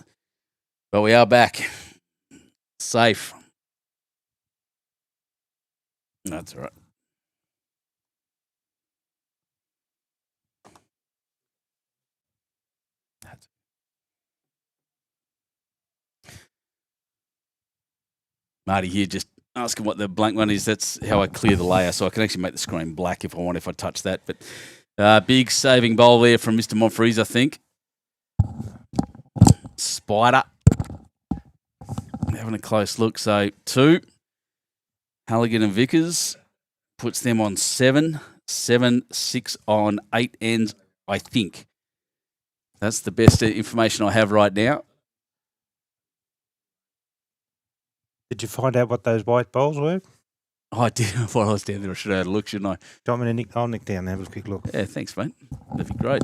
But we are back. Safe. That's all right. Marty here just asking what the blank one is. That's how I clear the layer, so I can actually make the screen black if I want, if I touch that. But big saving bowl there from Mr. Monfries, I think. Spider. Having a close look. So 2. Halligan and Vickers puts them on 7. 7, 6 on 8 ends, I think. That's the best information I have right now. Did you find out what those white bowls were? Oh, I did. While I was down there, I should have had a look, shouldn't I? Do you want me to I'll nick down and have a quick look. Yeah, thanks, mate. That'd be great.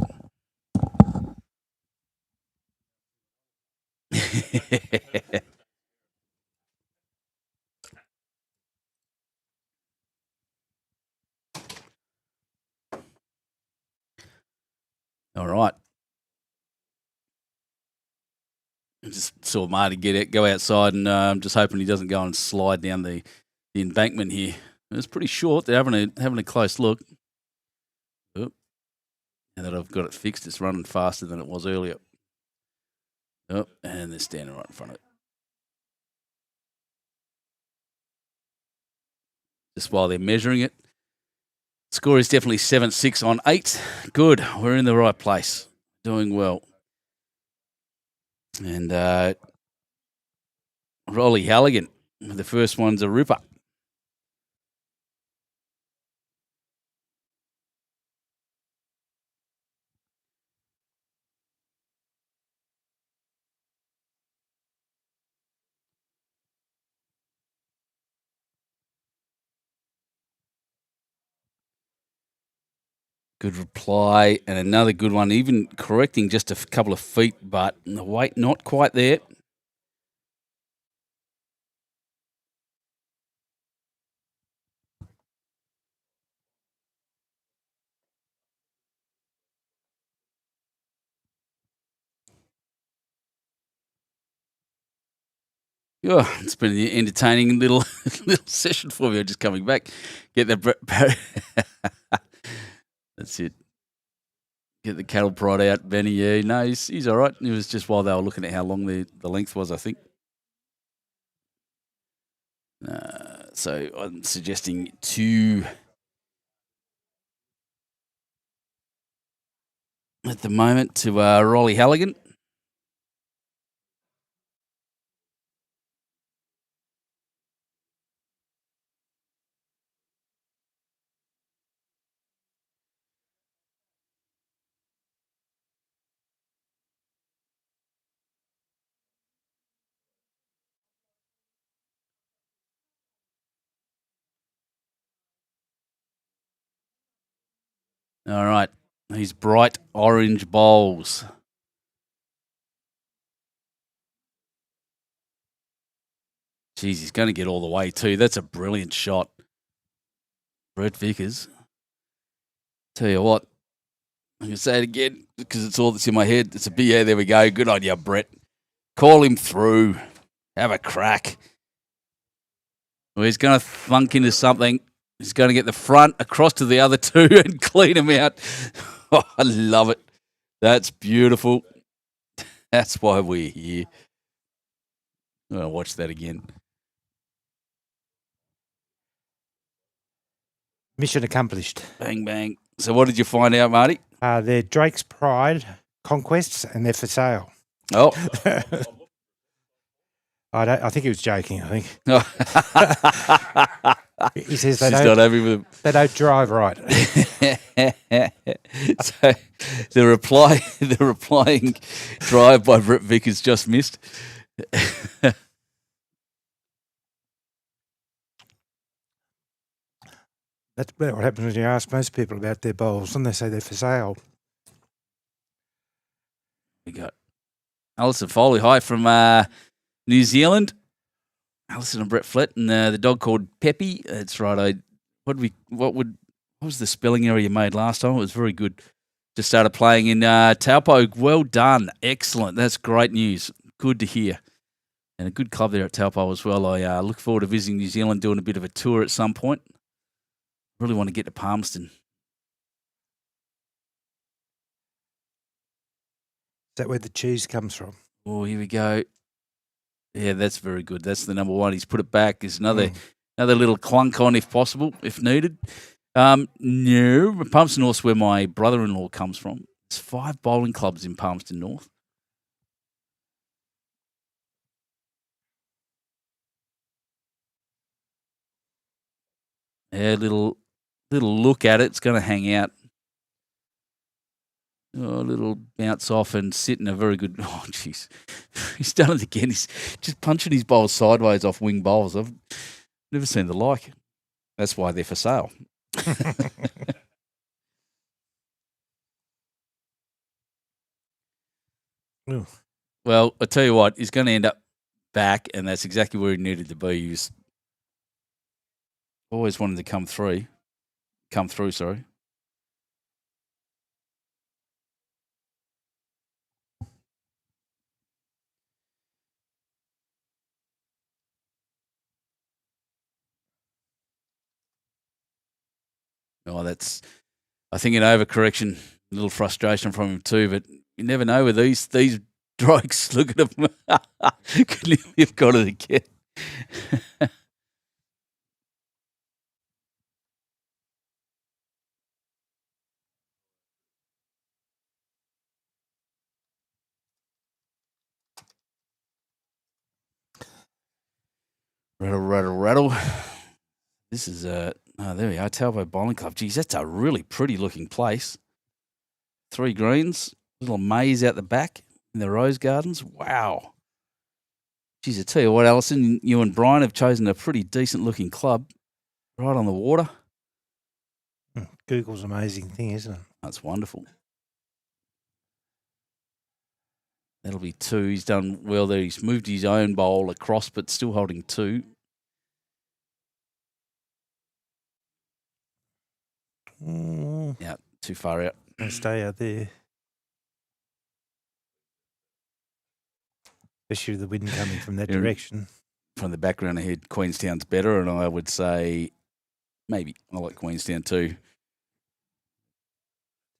All right. I just saw Marty go outside, and I'm just hoping he doesn't go and slide down the embankment here. It was pretty short. They're having a close look. Oh, now that I've got it fixed, it's running faster than it was earlier. Oh, and they're standing right in front of it. Just while they're measuring it. Score is definitely 7-6 on 8. Good. We're in the right place. Doing well. And Rolly Halligan, the first one's a ripper. Good reply, and another good one, even correcting just a couple of feet, but the weight not quite there. Oh, it's been an entertaining little session for me. I'm just coming back. Get that. That's it. Get the cattle prod out, Benny. Yeah, no, he's all right. It was just while they were looking at how long the length was, I think. So I'm suggesting 2 at the moment to Rolly Halligan. All right. These bright orange bowls. Jeez, he's going to get all the way too. That's a brilliant shot. Brett Vickers. Tell you what, I'm going to say it again because it's all that's in my head. It's a big, yeah, there we go. Good on you, Brett. Call him through. Have a crack. Well, he's going to thunk into something. He's going to get the front across to the other two and clean them out. Oh, I love it. That's beautiful. That's why we're here. I'm going to watch that again. Mission accomplished. Bang, bang. So what did you find out, Marty? They're Drake's Pride conquests, and they're for sale. Oh. I think he was joking, I think. He says She's not happy with him. They don't drive right. So the replying drive by Brett Vickers just missed. That's about what happens when you ask most people about their bowls and they say they're for sale. We got Alison Foley, hi from New Zealand. Alison and Brett Flett, and the dog called Peppy. That's right. What was the spelling error you made last time? It was very good. Just started playing in Taupo. Well done. Excellent. That's great news. Good to hear. And a good club there at Taupo as well. I look forward to visiting New Zealand, doing a bit of a tour at some point. Really want to get to Palmerston. Is that where the cheese comes from? Oh, here we go. Yeah, that's very good. That's the number one. He's put it back. There's another little clunk on if possible, if needed. No, Palmerston North's where my brother-in-law comes from. There's 5 bowling clubs in Palmerston North. Yeah, little look at it. It's going to hang out. Oh, a little bounce off and sit in a very good. Oh, jeez. He's done it again. He's just punching his bowls sideways off wing bowls. I've never seen the like. That's why they're for sale. Well, I tell you what, he's going to end up back, and that's exactly where he needed to be. He's always wanted to come through. Sorry. Oh, that's, I think, an overcorrection, a little frustration from him too, but you never know with these strikes. Look at him. Couldn't have got it again. Rattle. This is there we are, Taupo Bowling Club. Geez, that's a really pretty looking place. 3 greens, little maze out the back in the rose gardens. Wow. Geez, I tell you what, Alison, you and Brian have chosen a pretty decent looking club right on the water. Google's an amazing thing, isn't it? That's wonderful. That'll be 2. He's done well there. He's moved his own bowl across, but still holding 2. Yeah, too far out. Stay out there. Especially with the wind coming from that direction. From the background ahead, Queenstown's better, and I would say maybe I like Queenstown too.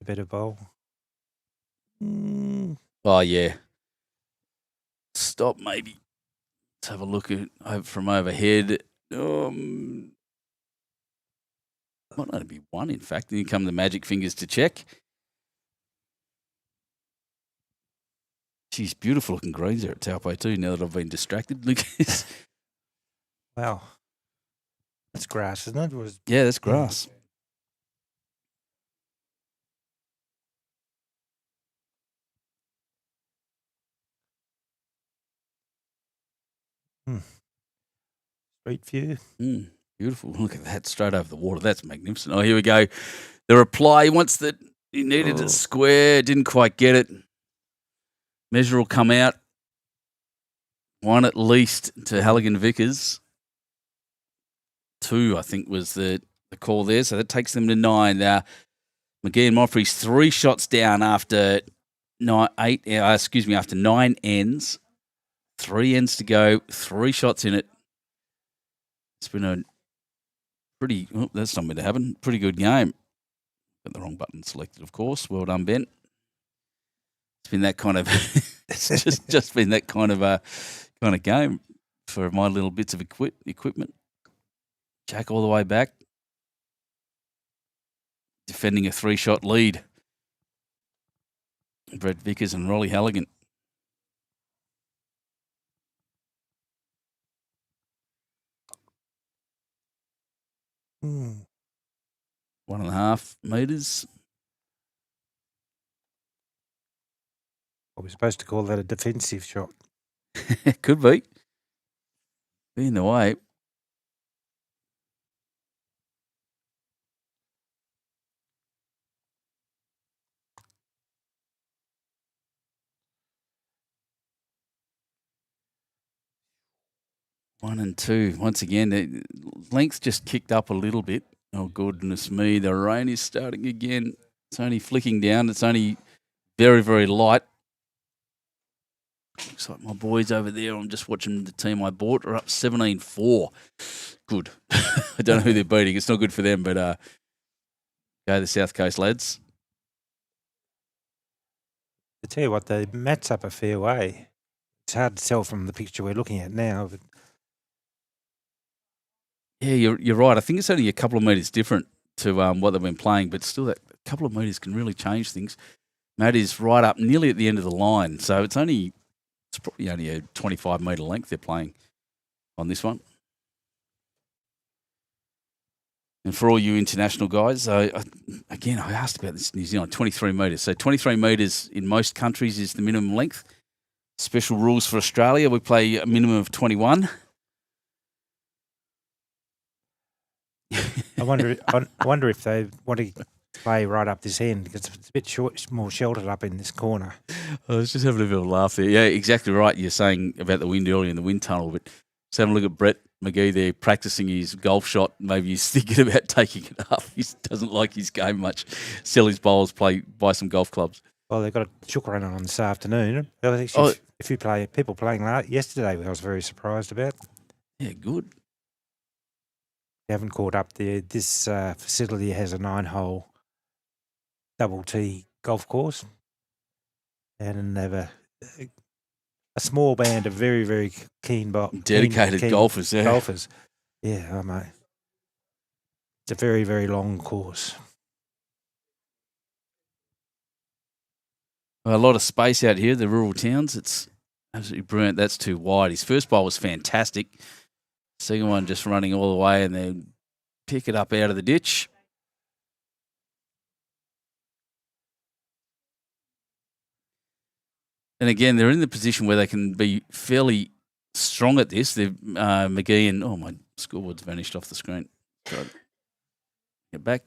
A better bowl. Oh, yeah. Stop, maybe. Let's have a look at from overhead. Might only be 1, in fact. Then come the magic fingers to check. Geez, beautiful looking greens there at Taupo too, now that I've been distracted. Look at this. Wow. That's grass, isn't it? Yeah, that's grass. Street view. Beautiful. Look at that, straight over the water. That's magnificent. Oh, here we go. The reply, once that he needed a square, didn't quite get it. Measure will come out. One at least to Halligan Vickers. 2, I think, was the call there. So that takes them to 9. Now, McGee and Moffrey's 3 shots down after 9 ends. 3 ends to go. 3 shots in it. It's been a pretty... Oh, that's not meant to happen. Pretty good game. Got the wrong button selected, of course. Well done, Ben. It's been that kind of... it's just been that kind of game for my little bits of equipment. Jack all the way back. Defending a 3-shot lead. Brett Vickers and Rolly Halligan. Mm. 1.5 metres. Are we supposed to call that a defensive shot? Could be. Be in the way. One and 2. Once again, the length just kicked up a little bit. Oh, goodness me. The rain is starting again. It's only flicking down. It's only very, very light. Looks like my boys over there, I'm just watching the team I bought, are up 17-4. Good. I don't know who they're beating. It's not good for them, but go the South Coast lads. I tell you what, the mat's up a fair way. It's hard to tell from the picture we're looking at now. But yeah, you're right. I think it's only a couple of metres different to what they've been playing, but still that couple of metres can really change things. Matt is right up nearly at the end of the line, so it's probably only a 25-metre length they're playing on this one. And for all you international guys, again, I asked about this in New Zealand, 23 metres. So 23 metres in most countries is the minimum length. Special rules for Australia, we play a minimum of 21. I wonder if they want to play right up this end because it's a bit more sheltered up in this corner. I was just having a bit of a laugh there. Yeah, exactly right. You're saying about the wind earlier in the wind tunnel, but just having a look at Brett McGee there practicing his golf shot. Maybe he's thinking about taking it up. He doesn't like his game much. Sell his bowls, buy some golf clubs. Well, they've got a chook run on this afternoon. If you play people playing yesterday, I was very surprised about. Yeah, good. You haven't caught up there. This facility has a 9-hole double T golf course, and they have a small band of very, very dedicated golfers. Yeah. Golfers, yeah, mate. It's a very, very long course. A lot of space out here, the rural towns. It's absolutely brilliant. That's too wide. His first bowl was fantastic. Second one just running all the way and then pick it up out of the ditch. And again, they're in the position where they can be fairly strong at this. They're McGee and my scoreboard's vanished off the screen. Get back.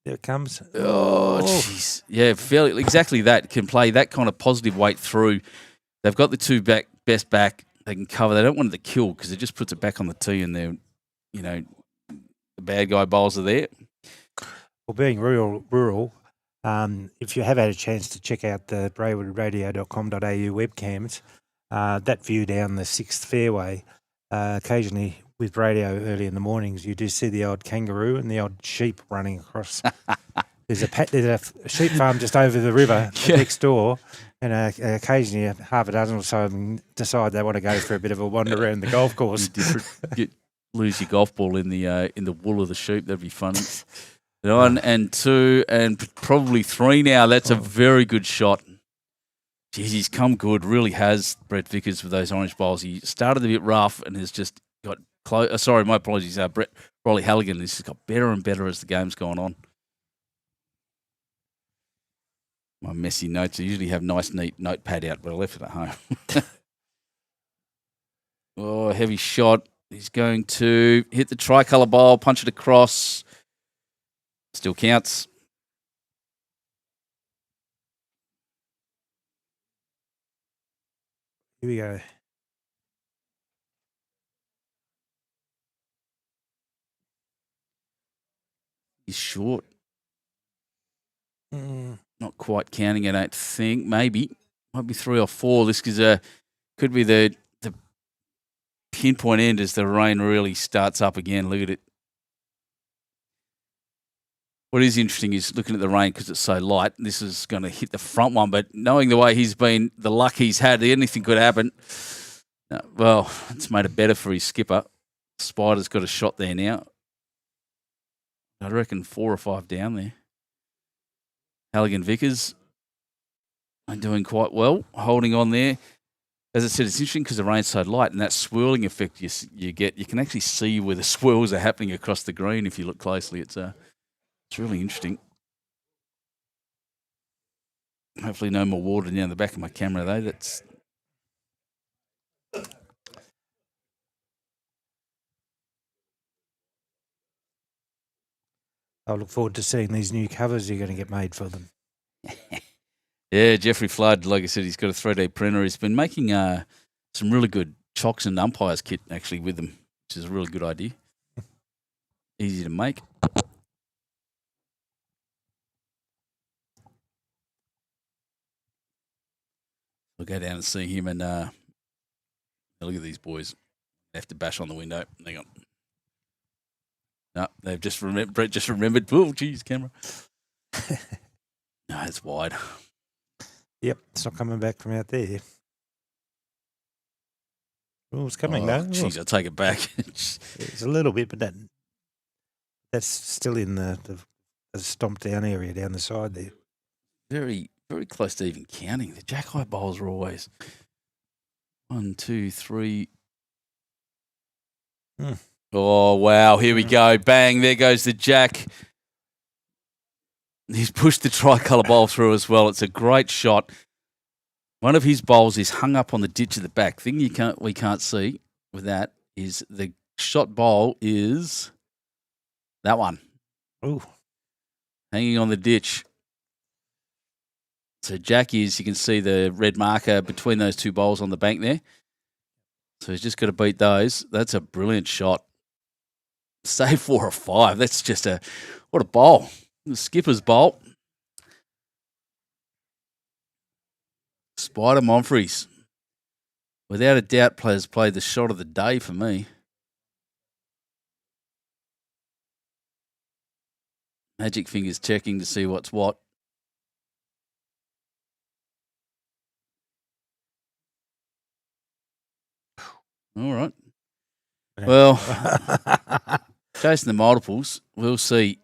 There it comes. Oh, jeez. Yeah, fairly exactly that. Can play that kind of positive weight through. They've got the two best back. They can cover. They don't want it to kill because it just puts it back on the tee and they're, the bad guy bowls are there. Well, being rural, if you have had a chance to check out the braidwoodradio.com.au webcams, that view down the 6th fairway, occasionally with radio early in the mornings, you do see the odd kangaroo and the odd sheep running across. There's a sheep farm just over the river next door, and occasionally half a dozen or so of them decide they want to go for a bit of a wander around the golf course. Lose your golf ball in the wool of the sheep. That'd be funny. 1 and 2 and probably 3 now. That's a very good shot. Jeez, he's come good. Really has, Brett Vickers, with those orange bowls. He started a bit rough and has just got close. Sorry, my apologies. Rolly Halligan has just got better and better as the game's gone on. My messy notes. I usually have nice, neat notepad out, but I left it at home. Heavy shot. He's going to hit the tricolour bowl, punch it across. Still counts. Here we go. He's short. Mm. Not quite counting, I don't think. Maybe. Might be 3 or 4. This could be the pinpoint end as the rain really starts up again. Look at it. What is interesting is looking at the rain because it's so light. This is going to hit the front one, but knowing the way he's been, the luck he's had, anything could happen. Well, it's made it better for his skipper. Spider's got a shot there now. I reckon 4 or 5 down there. Halligan Vickers are doing quite well, holding on there. As I said, it's interesting because the rain's so light and that swirling effect you get, you can actually see where the swirls are happening across the green if you look closely. It's really interesting. Hopefully no more water down the back of my camera, though. That's... I look forward to seeing these new covers you're going to get made for them. Yeah, Jeffrey Flood, like I said, he's got a 3D printer. He's been making some really good chocks and umpires kit actually with them, which is a really good idea. Easy to make. We'll go down and see him and look at these boys. They have to bash on the window. Hang on. No, they've just remembered. Brett just remembered. Oh, geez, camera. No, it's wide. Yep, it's not coming back from out there. Oh, it's coming now. Jeez, I'll take it back. It's a little bit, but that's still in the stomped down area down the side there. Very, very close to even counting. The jack high bowls are always 1, 2, 3. Oh, wow. Here we go. Bang. There goes the jack. He's pushed the tricolour bowl through as well. It's a great shot. One of his bowls is hung up on the ditch at the back. Thing we can't see with that is the shot bowl is that one. Ooh. Hanging on the ditch. So Jack you can see the red marker between those 2 bowls on the bank there. So he's just got to beat those. That's a brilliant shot. Say 4 or 5. That's just what a bowl. The skipper's bowl. Spider Monfries. Without a doubt, players played the shot of the day for me. Magic Fingers checking to see what's what. All right. Well, chasing the multiples, we'll see.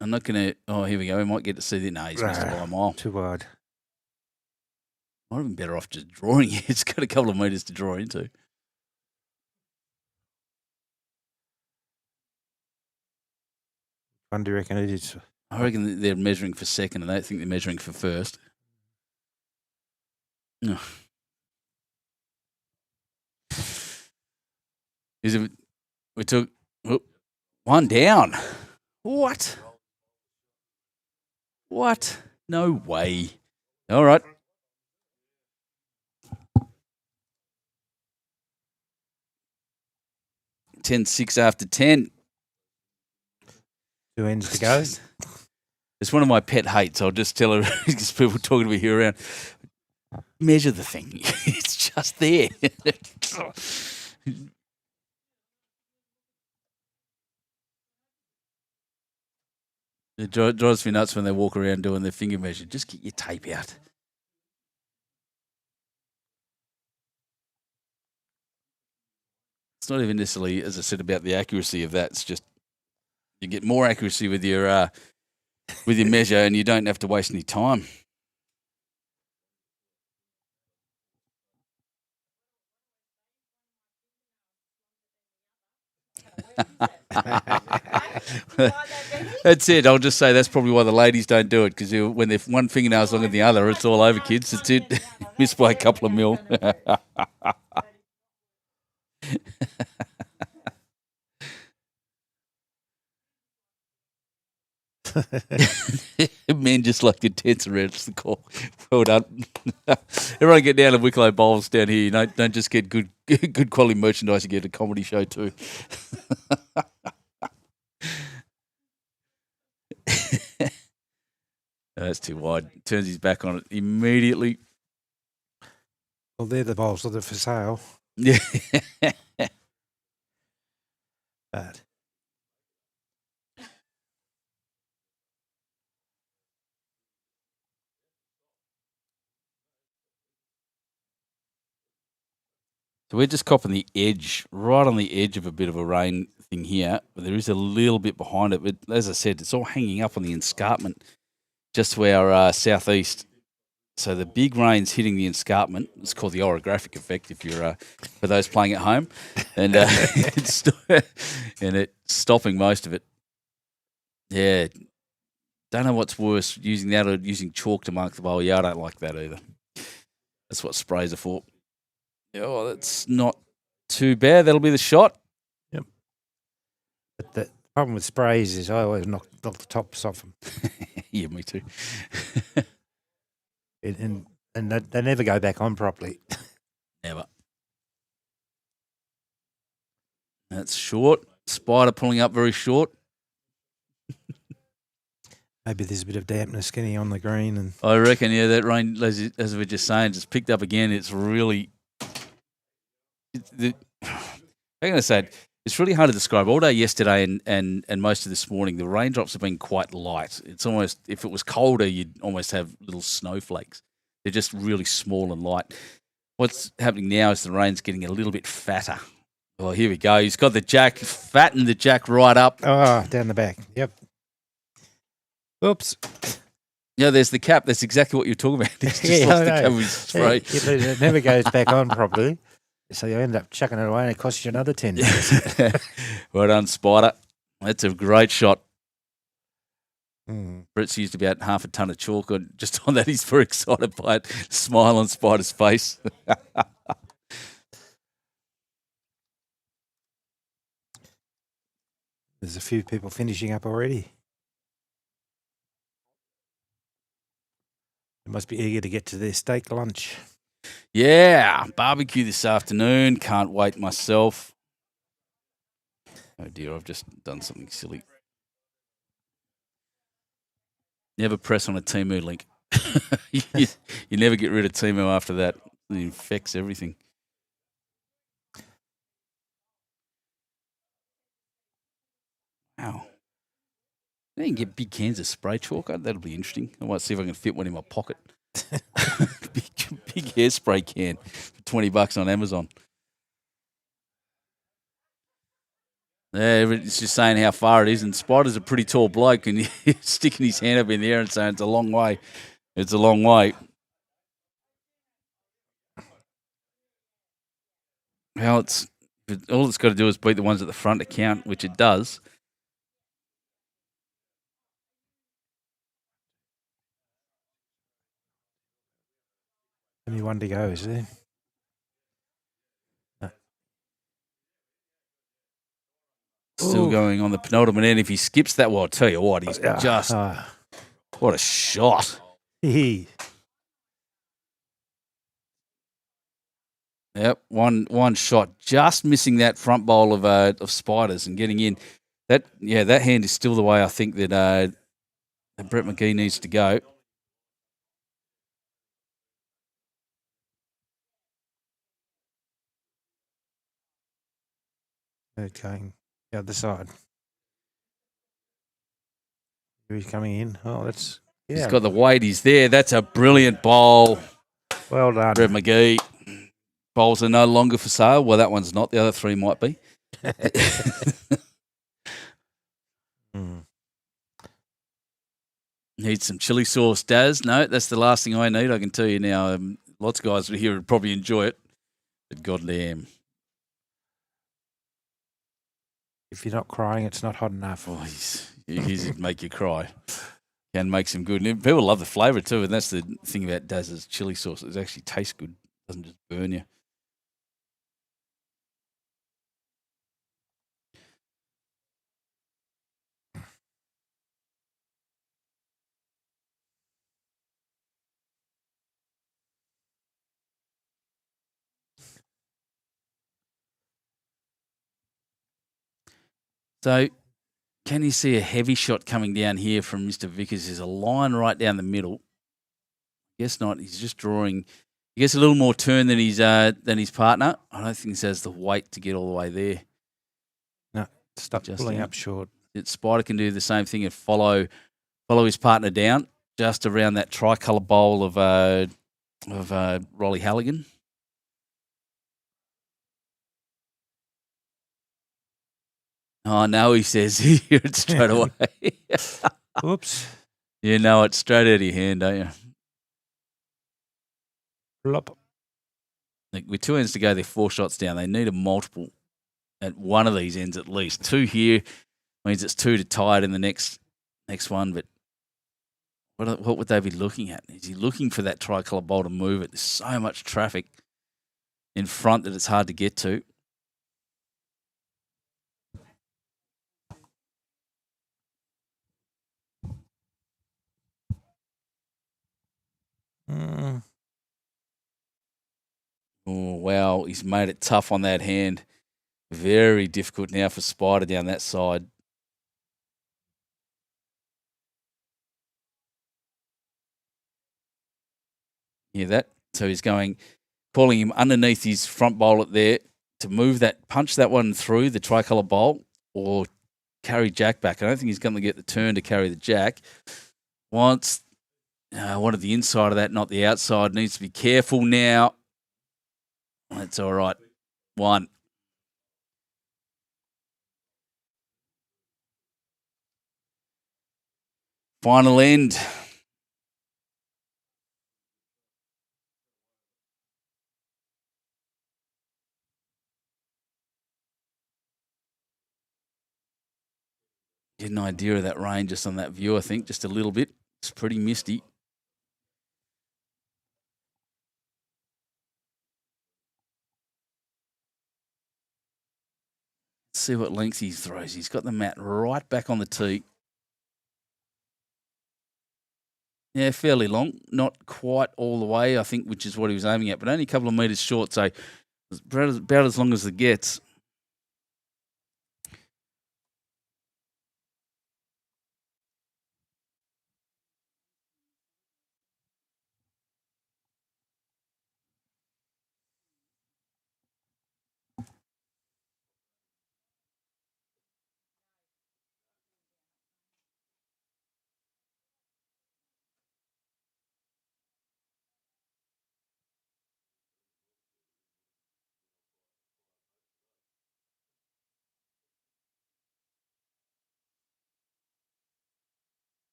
I'm not going to... Oh, here we go. We might get to see that. No, he's missed it by a mile. Too wide. Might have been better off just drawing it. It's got a couple of metres to draw into. When do you reckon it is? I reckon they're measuring for second, and I don't think they're measuring for first. Oh. We took 1 down. What? No way. All right. 10-6 after 10. 2 ends to go. It's one of my pet hates. I'll just tell her, because people talking to me here around, measure the thing. It's just there. It drives me nuts when they walk around doing their finger measure. Just get your tape out. It's not even necessarily, as I said, about the accuracy of that. It's just you get more accuracy with your measure, and you don't have to waste any time. That's it. I'll just say that's probably why the ladies don't do it, because when they're one fingernail's longer than the other, it's all over, kids. That's it. Missed by a couple of mil. Men just like the tents around the call. Well done. Everyone get down to Wicklow Bowls down here. Don't just get good quality merchandise. You get a comedy show too. That's too wide. Turns his back on it immediately. Well, they're the bowls that are for sale. Yeah. But So we're just copping the edge, right on the edge of a bit of a rain thing here, but there is a little bit behind it. But as I said, it's all hanging up on the escarpment just to our southeast. So the big rain's hitting the escarpment. It's called the orographic effect if you're for those playing at home, and it's stopping most of it. Yeah, don't know what's worse, using that or using chalk to mark the bowl. Yeah, I don't like that either. That's what sprays are for. Oh, that's not too bad. That'll be the shot. Yep. But the problem with sprays is I always knock the tops off them. Yeah, me too. and they never go back on properly. Never. That's short. Spider pulling up very short. Maybe there's a bit of dampness getting on the green. And I reckon, yeah, that rain, as we were just saying, just picked up again. It's really... I'm going to say it's really hard to describe. All day yesterday and most of this morning, the raindrops have been quite light. It's almost, if it was colder, you'd almost have little snowflakes. They're just really small and light. What's happening now is the rain's getting a little bit fatter. Well, here we go. He's got the jack, fattened the jack right up. Oh, down the back. Yep. Oops. Yeah, there's the cap. That's exactly what you're talking about. It's just lost the cap with spray. Yeah, but it never goes back on properly. So you end up chucking it away and it costs you another $10. Well done, Spider. That's a great shot. Mm. Brett's used about half a ton of chalk. Just on that, he's very excited by it. Smile on Spider's face. There's a few people finishing up already. They must be eager to get to their steak lunch. Yeah, barbecue this afternoon. Can't wait myself. Oh dear, I've just done something silly. Never press on a Temu link. you never get rid of Temu after that. It infects everything. Wow. I can get big cans of spray chalk. That'll be interesting. I might see if I can fit one in my pocket. big hairspray can for $20 on Amazon. Yeah, it's just saying how far it is, and Spider's a pretty tall bloke, and he's sticking his hand up in the air and saying it's a long way. It's a long way. Well, all it's got to do is beat the ones at the front to count, which it does. Only one to go, is there? No. Still going on the penultimate end. If he skips that, well, I'll tell you what, he's just... What a shot. Yep, one shot, just missing that front bowl of Spiders and getting in. That hand is still the way I think that Brett McGee needs to go. going the other side. He's coming in. Oh, that's... Yeah. He's got the weight. He's there. That's a brilliant bowl. Well done. Brett McGee. Bowls are no longer for sale. Well, that one's not. The other three might be. Need some chili sauce, Daz? No, that's the last thing I need. I can tell you now. Lots of guys here would probably enjoy it. But goddamn. If you're not crying, it's not hot enough. Oh, he's make you cry. Can make some good. And people love the flavour too, and that's the thing about Daz's chili sauce. It actually tastes good. It doesn't just burn you. So can you see a heavy shot coming down here from Mr. Vickers? There's a line right down the middle. Guess not. He's just drawing. He gets a little more turn than his partner. I don't think he has the weight to get all the way there. No, stop pulling up short. Spider can do the same thing and follow his partner down just around that tricolour bowl of Rolly Halligan. Oh, no, he says. You hear it straight away. Oops. You know it straight out of your hand, don't you? Plop. Like with 2 ends to go, they're 4 shots down. They need a multiple at one of these ends at least. 2 here means it's 2 to tie it in the next one. But what would they be looking at? Is he looking for that tricolour bowl to move it? There's so much traffic in front that it's hard to get to. Oh, wow. He's made it tough on that hand. Very difficult now for Spider down that side. Hear that? So he's calling him underneath his front bowler there to move that, punch that one through the tricolour bowl or carry Jack back. I don't think he's going to get the turn to carry the Jack. Wanted the inside of that, not the outside. Needs to be careful now. That's all right. 1. Final end. Get an idea of that rain just on that view, I think, just a little bit. It's pretty misty. Let's see what length he throws. He's got the mat right back on the tee. Yeah, fairly long. Not quite all the way, I think, which is what he was aiming at, but only a couple of metres short, so about as long as it gets.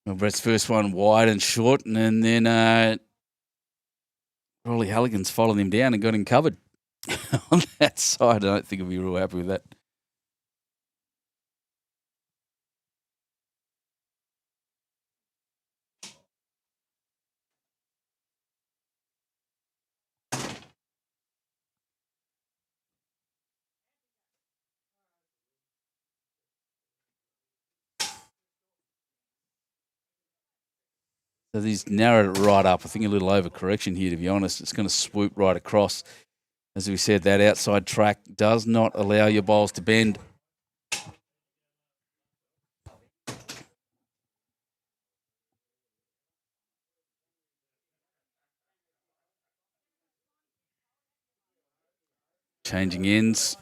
Well, Brett's first one wide and short, and then Rolly Halligan's followed him down and got him covered on that side. I don't think he'll be real happy with that. So he's narrowed it right up. I think a little overcorrection here, to be honest. It's going to swoop right across. As we said, that outside track does not allow your bowls to bend. Changing ends.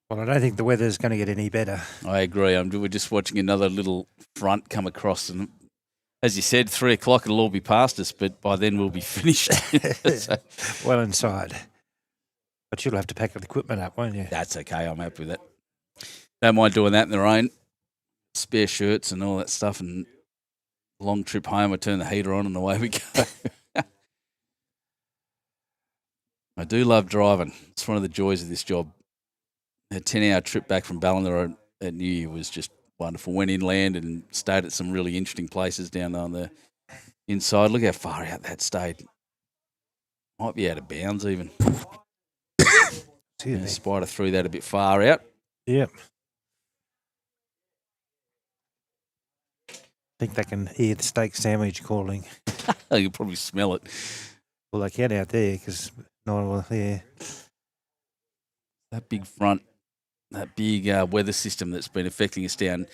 Well, I don't think the weather's going to get any better. I agree. We're just watching another little front come across. And as you said, 3 o'clock, it'll all be past us, but by then we'll be finished. So, well inside. But you'll have to pack the equipment up, won't you? That's okay. I'm happy with that. Don't mind doing that in the rain. Spare shirts and all that stuff. And long trip home, I turn the heater on and away we go. I do love driving. It's one of the joys of this job. A 10-hour trip back from Ballina at New Year was just wonderful. Went inland and stayed at some really interesting places down on the inside. Look how far out that stayed. Might be out of bounds even. The Spider threw that a bit far out. Yep. I think they can hear the steak sandwich calling. You can probably smell it. Well, they can out there because no one will hear. that big front, that big weather system that's been affecting us down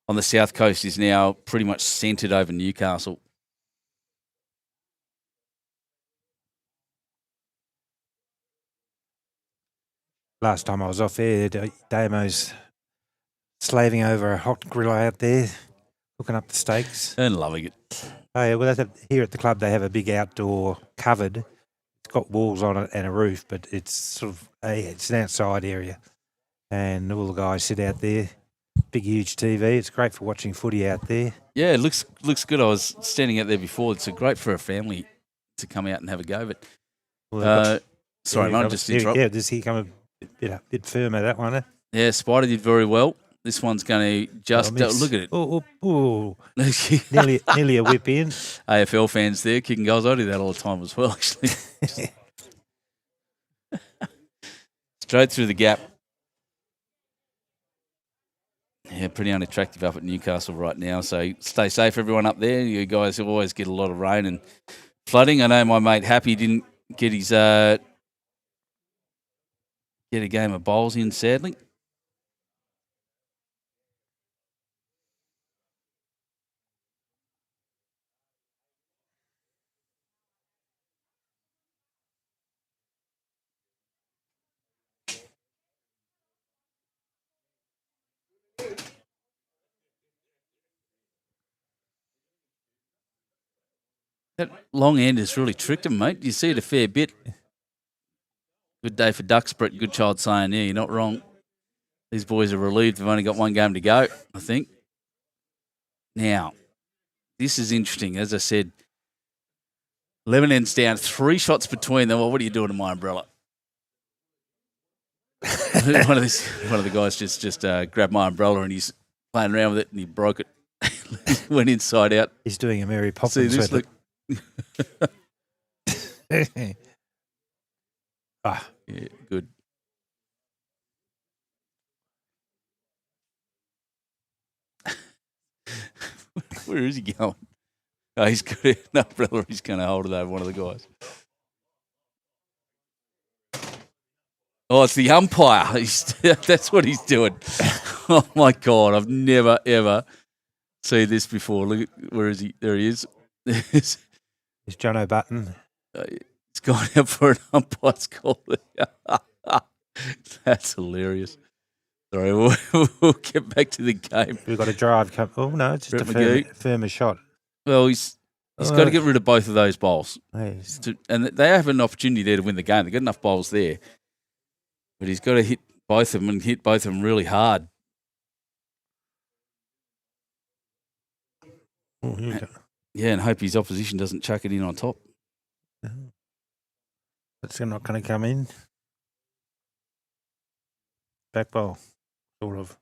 on the south coast is now pretty much centred over Newcastle. Last time I was off there, Damo's slaving over a hot grill out there, hooking up the steaks. And loving it. Oh yeah, well, here at the club they have a big outdoor covered. It's got walls on it and a roof, but it's sort of it's an outside area, and all the guys sit out there. Big, huge TV. It's great for watching footy out there. Yeah, it looks good. I was standing out there before. It's great for a family to come out and have a go. But sorry, mate, just interrupt. Yeah, does he come a bit firmer, that one? Eh? Yeah, Spider did very well. This one's going to just look at it. Oh. nearly a whip in. AFL fans there kicking goals. I do that all the time as well, actually. Straight through the gap. Yeah, pretty unattractive up at Newcastle right now. So stay safe, everyone up there. You guys always get a lot of rain and flooding. I know my mate Happy didn't get his get a game of bowls in, sadly. That long end has really tricked him, mate. You see it a fair bit. Good day for Duxborough. Goodchild saying, yeah, you're not wrong. These boys are relieved they've only got one game to go, I think. Now, this is interesting. As I said, 11 ends down, 3 shots between them. Well, what are you doing to my umbrella? one of the guys just grabbed my umbrella and he's playing around with it and he broke it. Went inside out. He's doing a Mary Poppins. See this? Look. Yeah, good. Where is he going? Oh, he's got an umbrella. He's going to hold it over one of the guys. Oh, it's the umpire. That's what he's doing. Oh, my God. I've never, ever seen this before. Look, where is he? There he is. It's Jono Button. He's gone out for an umpire's call. That's hilarious. Sorry, we'll get back to the game. We've got a drive. Oh, no, it's just a firmer shot. Well, he's got to get rid of both of those bowls. Nice. And they have an opportunity there to win the game. They've got enough bowls there. But he's got to hit both of them and hit both of them really hard. Oh, here we go. Yeah, and hope his opposition doesn't chuck it in on top. That's not going to come in. Back bowl, sort of.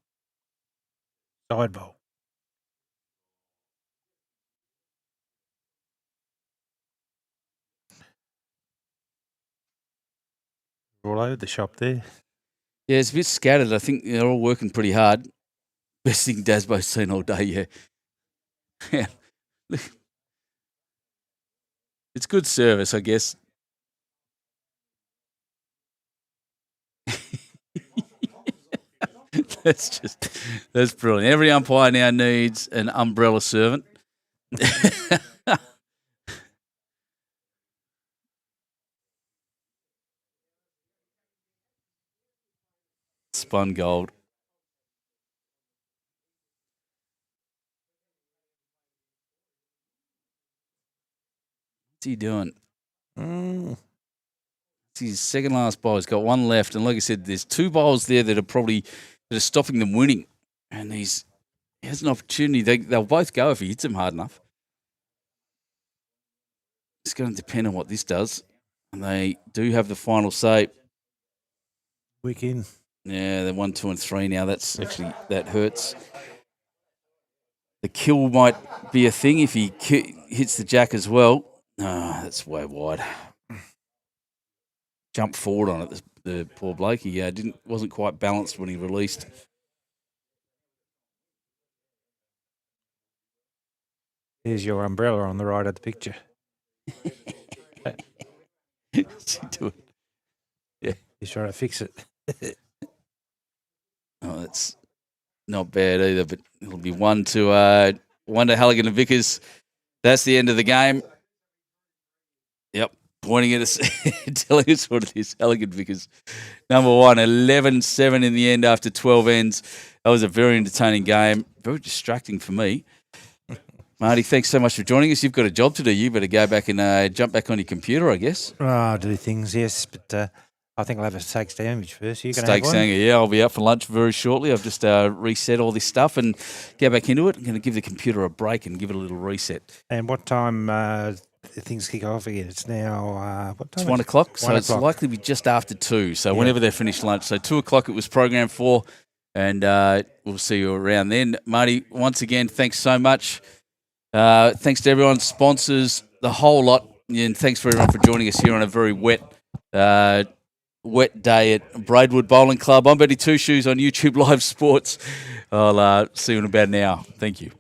Side bowl. All over the shop there. Yeah, it's a bit scattered. I think they're all working pretty hard. Best thing Dasbo's seen all day, yeah. Yeah. It's good service, I guess. That's brilliant. Every umpire now needs an umbrella servant. Spun gold. What's he doing? It's his second last bowl. He's got one left. And like I said, there's 2 bowls there that are stopping them winning. And he has an opportunity. They'll both go if he hits them hard enough. It's going to depend on what this does. And they do have the final say. Wick in. Yeah, they're 1, 2, and 3 now. That hurts. The kill might be a thing if he hits the jack as well. Oh, that's way wide. Jumped forward on it, the poor bloke. He wasn't quite balanced when he released. Here's your umbrella on the right of the picture. What's he doing? Yeah. He's trying to fix it. Oh, that's not bad either, but it'll be one to Halligan and Vickers. That's the end of the game. Yep, pointing at us, telling us what it is. Halligan Vickers, number one, 11-7 in the end after 12 ends. That was a very entertaining game, very distracting for me. Marty, thanks so much for joining us. You've got a job to do. You better go back and jump back on your computer, I guess. Oh, do things, yes, but I think I'll have a steak sandwich first. You Steak sandwich, yeah. I'll be out for lunch very shortly. I've just reset all this stuff and get back into it. I'm going to give the computer a break and give it a little reset. And what time things kick off again? It's now, what time? It's 1 o'clock, so it's likely to be just after 2. So whenever they're finished lunch. So 2 o'clock it was programmed for, and we'll see you around then. Marty, once again, thanks so much. Thanks to everyone, sponsors, the whole lot. And thanks for everyone for joining us here on a very wet day at Braidwood Bowling Club. I'm Betty Two Shoes on YouTube Live Sports. I'll see you in about an hour. Thank you.